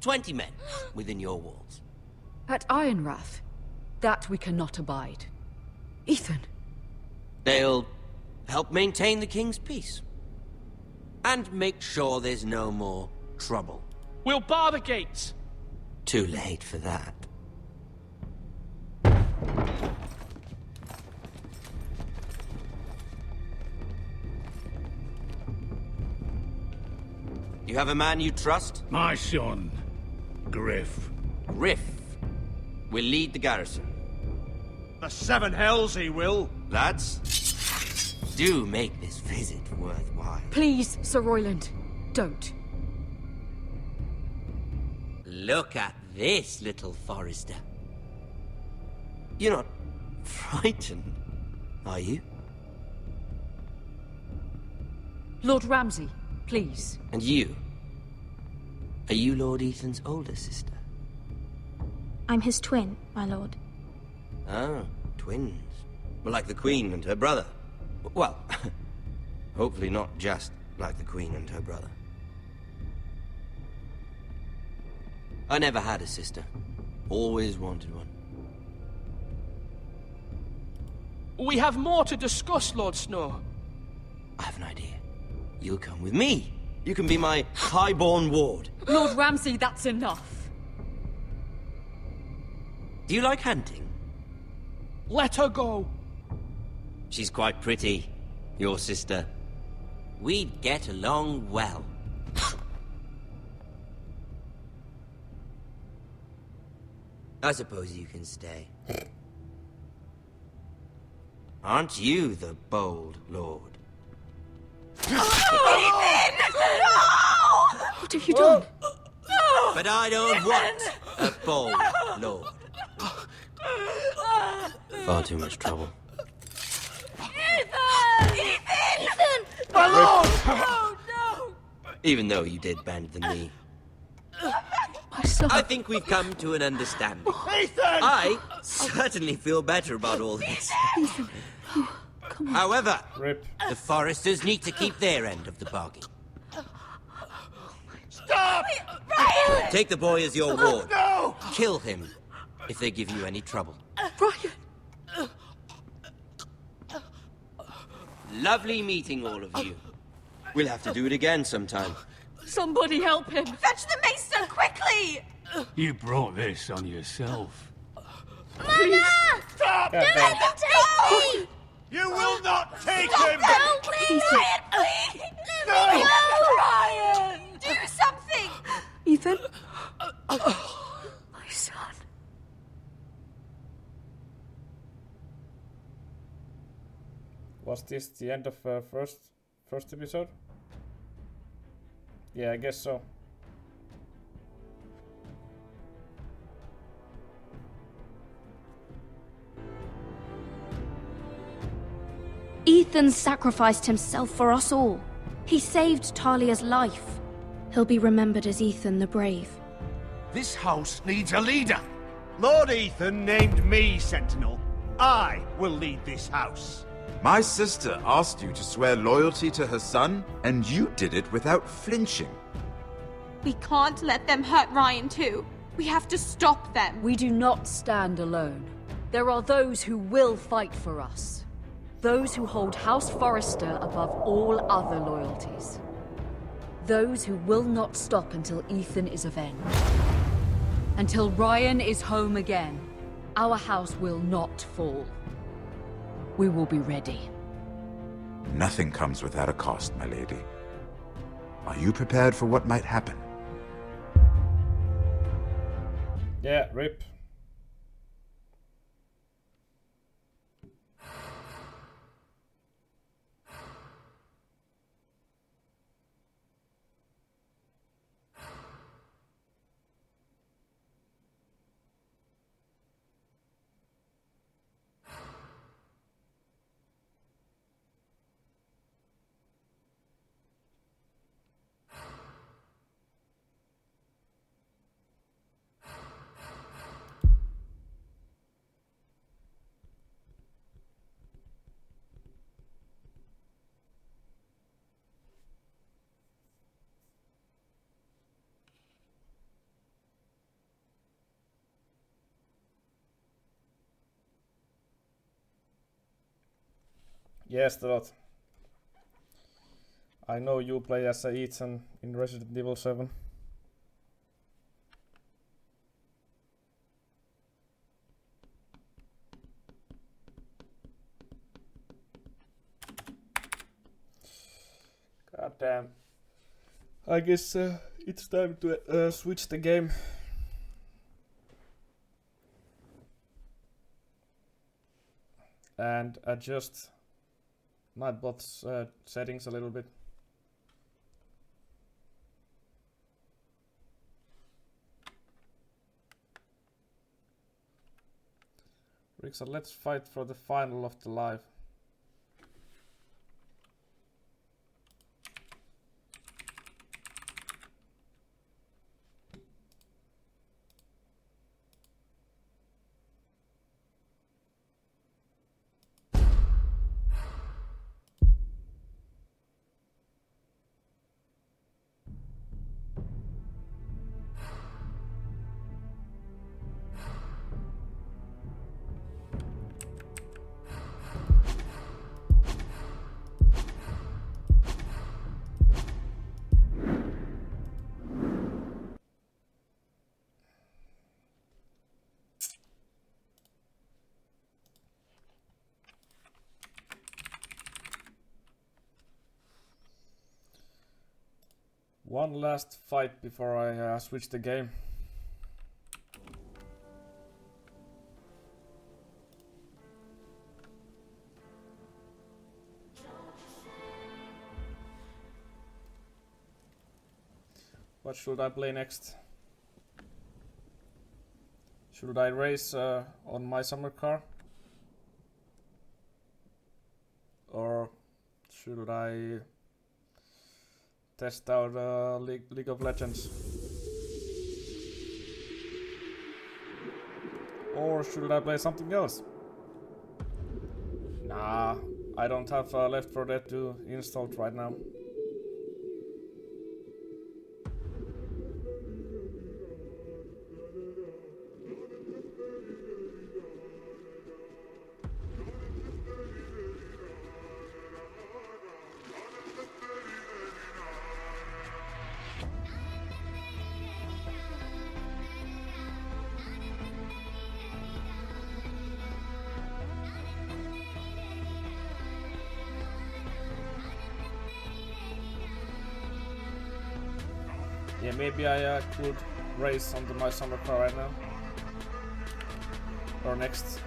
20 men within your walls. At Ironrath? That we cannot abide. Ethan! They'll help maintain the king's peace. And make sure there's no more trouble. We'll bar the gates! Too late for that. You have a man you trust? My son, Griff. Griff will lead the garrison. The Seven Hells he will. Lads, do make this visit worthwhile. Please, Sir Royland, don't. Look at this, little forester. You're not frightened, are you? Lord Ramsay, please. And you? Are you Lord Ethan's older sister? I'm his twin, my lord. Ah, twins. Well, like the Queen and her brother. Well, hopefully not just like the Queen and her brother. I never had a sister. Always wanted one. We have more to discuss, Lord Snow. I have an idea. You'll come with me. You can be my highborn ward. Lord Ramsay, that's enough. Do you like hunting? Let her go. She's quite pretty, your sister. We'd get along well. I suppose you can stay. Aren't you the bold lord? What have you done? But I don't want a bold lord. Far too much trouble. Ethan! My lord! Oh, no! Even though you did bend the knee. My son. I think we've come to an understanding. Ethan! I certainly feel better about all this. Ethan. Oh, come on. However, Rip. the foresters need to keep their end of the bargain. Stop! Ryan! Take the boy as your ward. No! Kill him if they give you any trouble. Ryan! Lovely meeting all of you. We'll have to do it again sometime. Somebody help him! Fetch the maester, quickly! You brought this on yourself. Mama! Stop! Don't let him take me! You will not take him! No, please! Ryan, please! Let me go! Ryan! Do something! Ethan? My son. Was this the end of first episode? Yeah, I guess so. Ethan sacrificed himself for us all. He saved Talia's life. He'll be remembered as Ethan the Brave. This house needs a leader. Lord Ethan named me Sentinel. I will lead this house. My sister asked you to swear loyalty to her son, and you did it without flinching. We can't let them hurt Ryan too. We have to stop them. We do not stand alone. There are those who will fight for us. Those who hold House Forrester above all other loyalties. Those who will not stop until Ethan is avenged. Until Ryan is home again, our house will not fall. We will be ready. Nothing comes without a cost, my lady. Are you prepared for what might happen? Yeah, rip. Yes, that. I know you play as a Ethan in Resident Evil 7. God damn. I guess it's time to switch the game. And adjust Nightbot's settings a little bit. RicZa, let's fight for the final of the live. One last fight before I switch the game. What should I play next? Should I race on my summer car? Or should I test out League of Legends? Or should I play something else? Nah, I don't have Left 4 Dead 2 installed right now. Yeah, maybe I could race onto my summer car right now. Or next.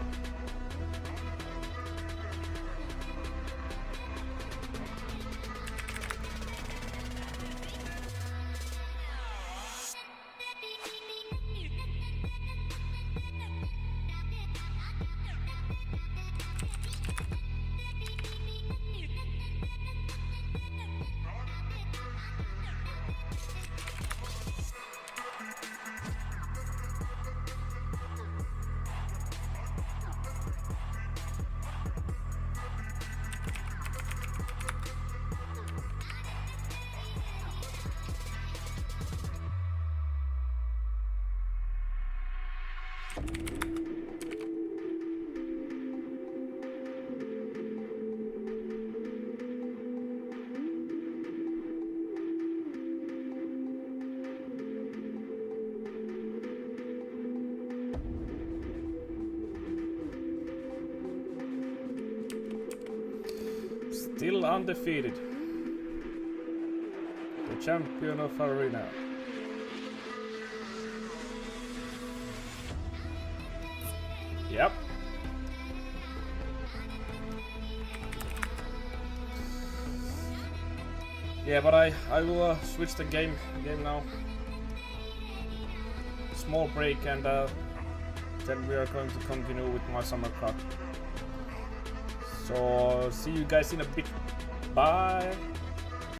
Still undefeated. The champion of Arena. Yep. Yeah, but I will switch the game now. Small break and then we are going to continue with my summer cup. So see you guys in a bit. Bye.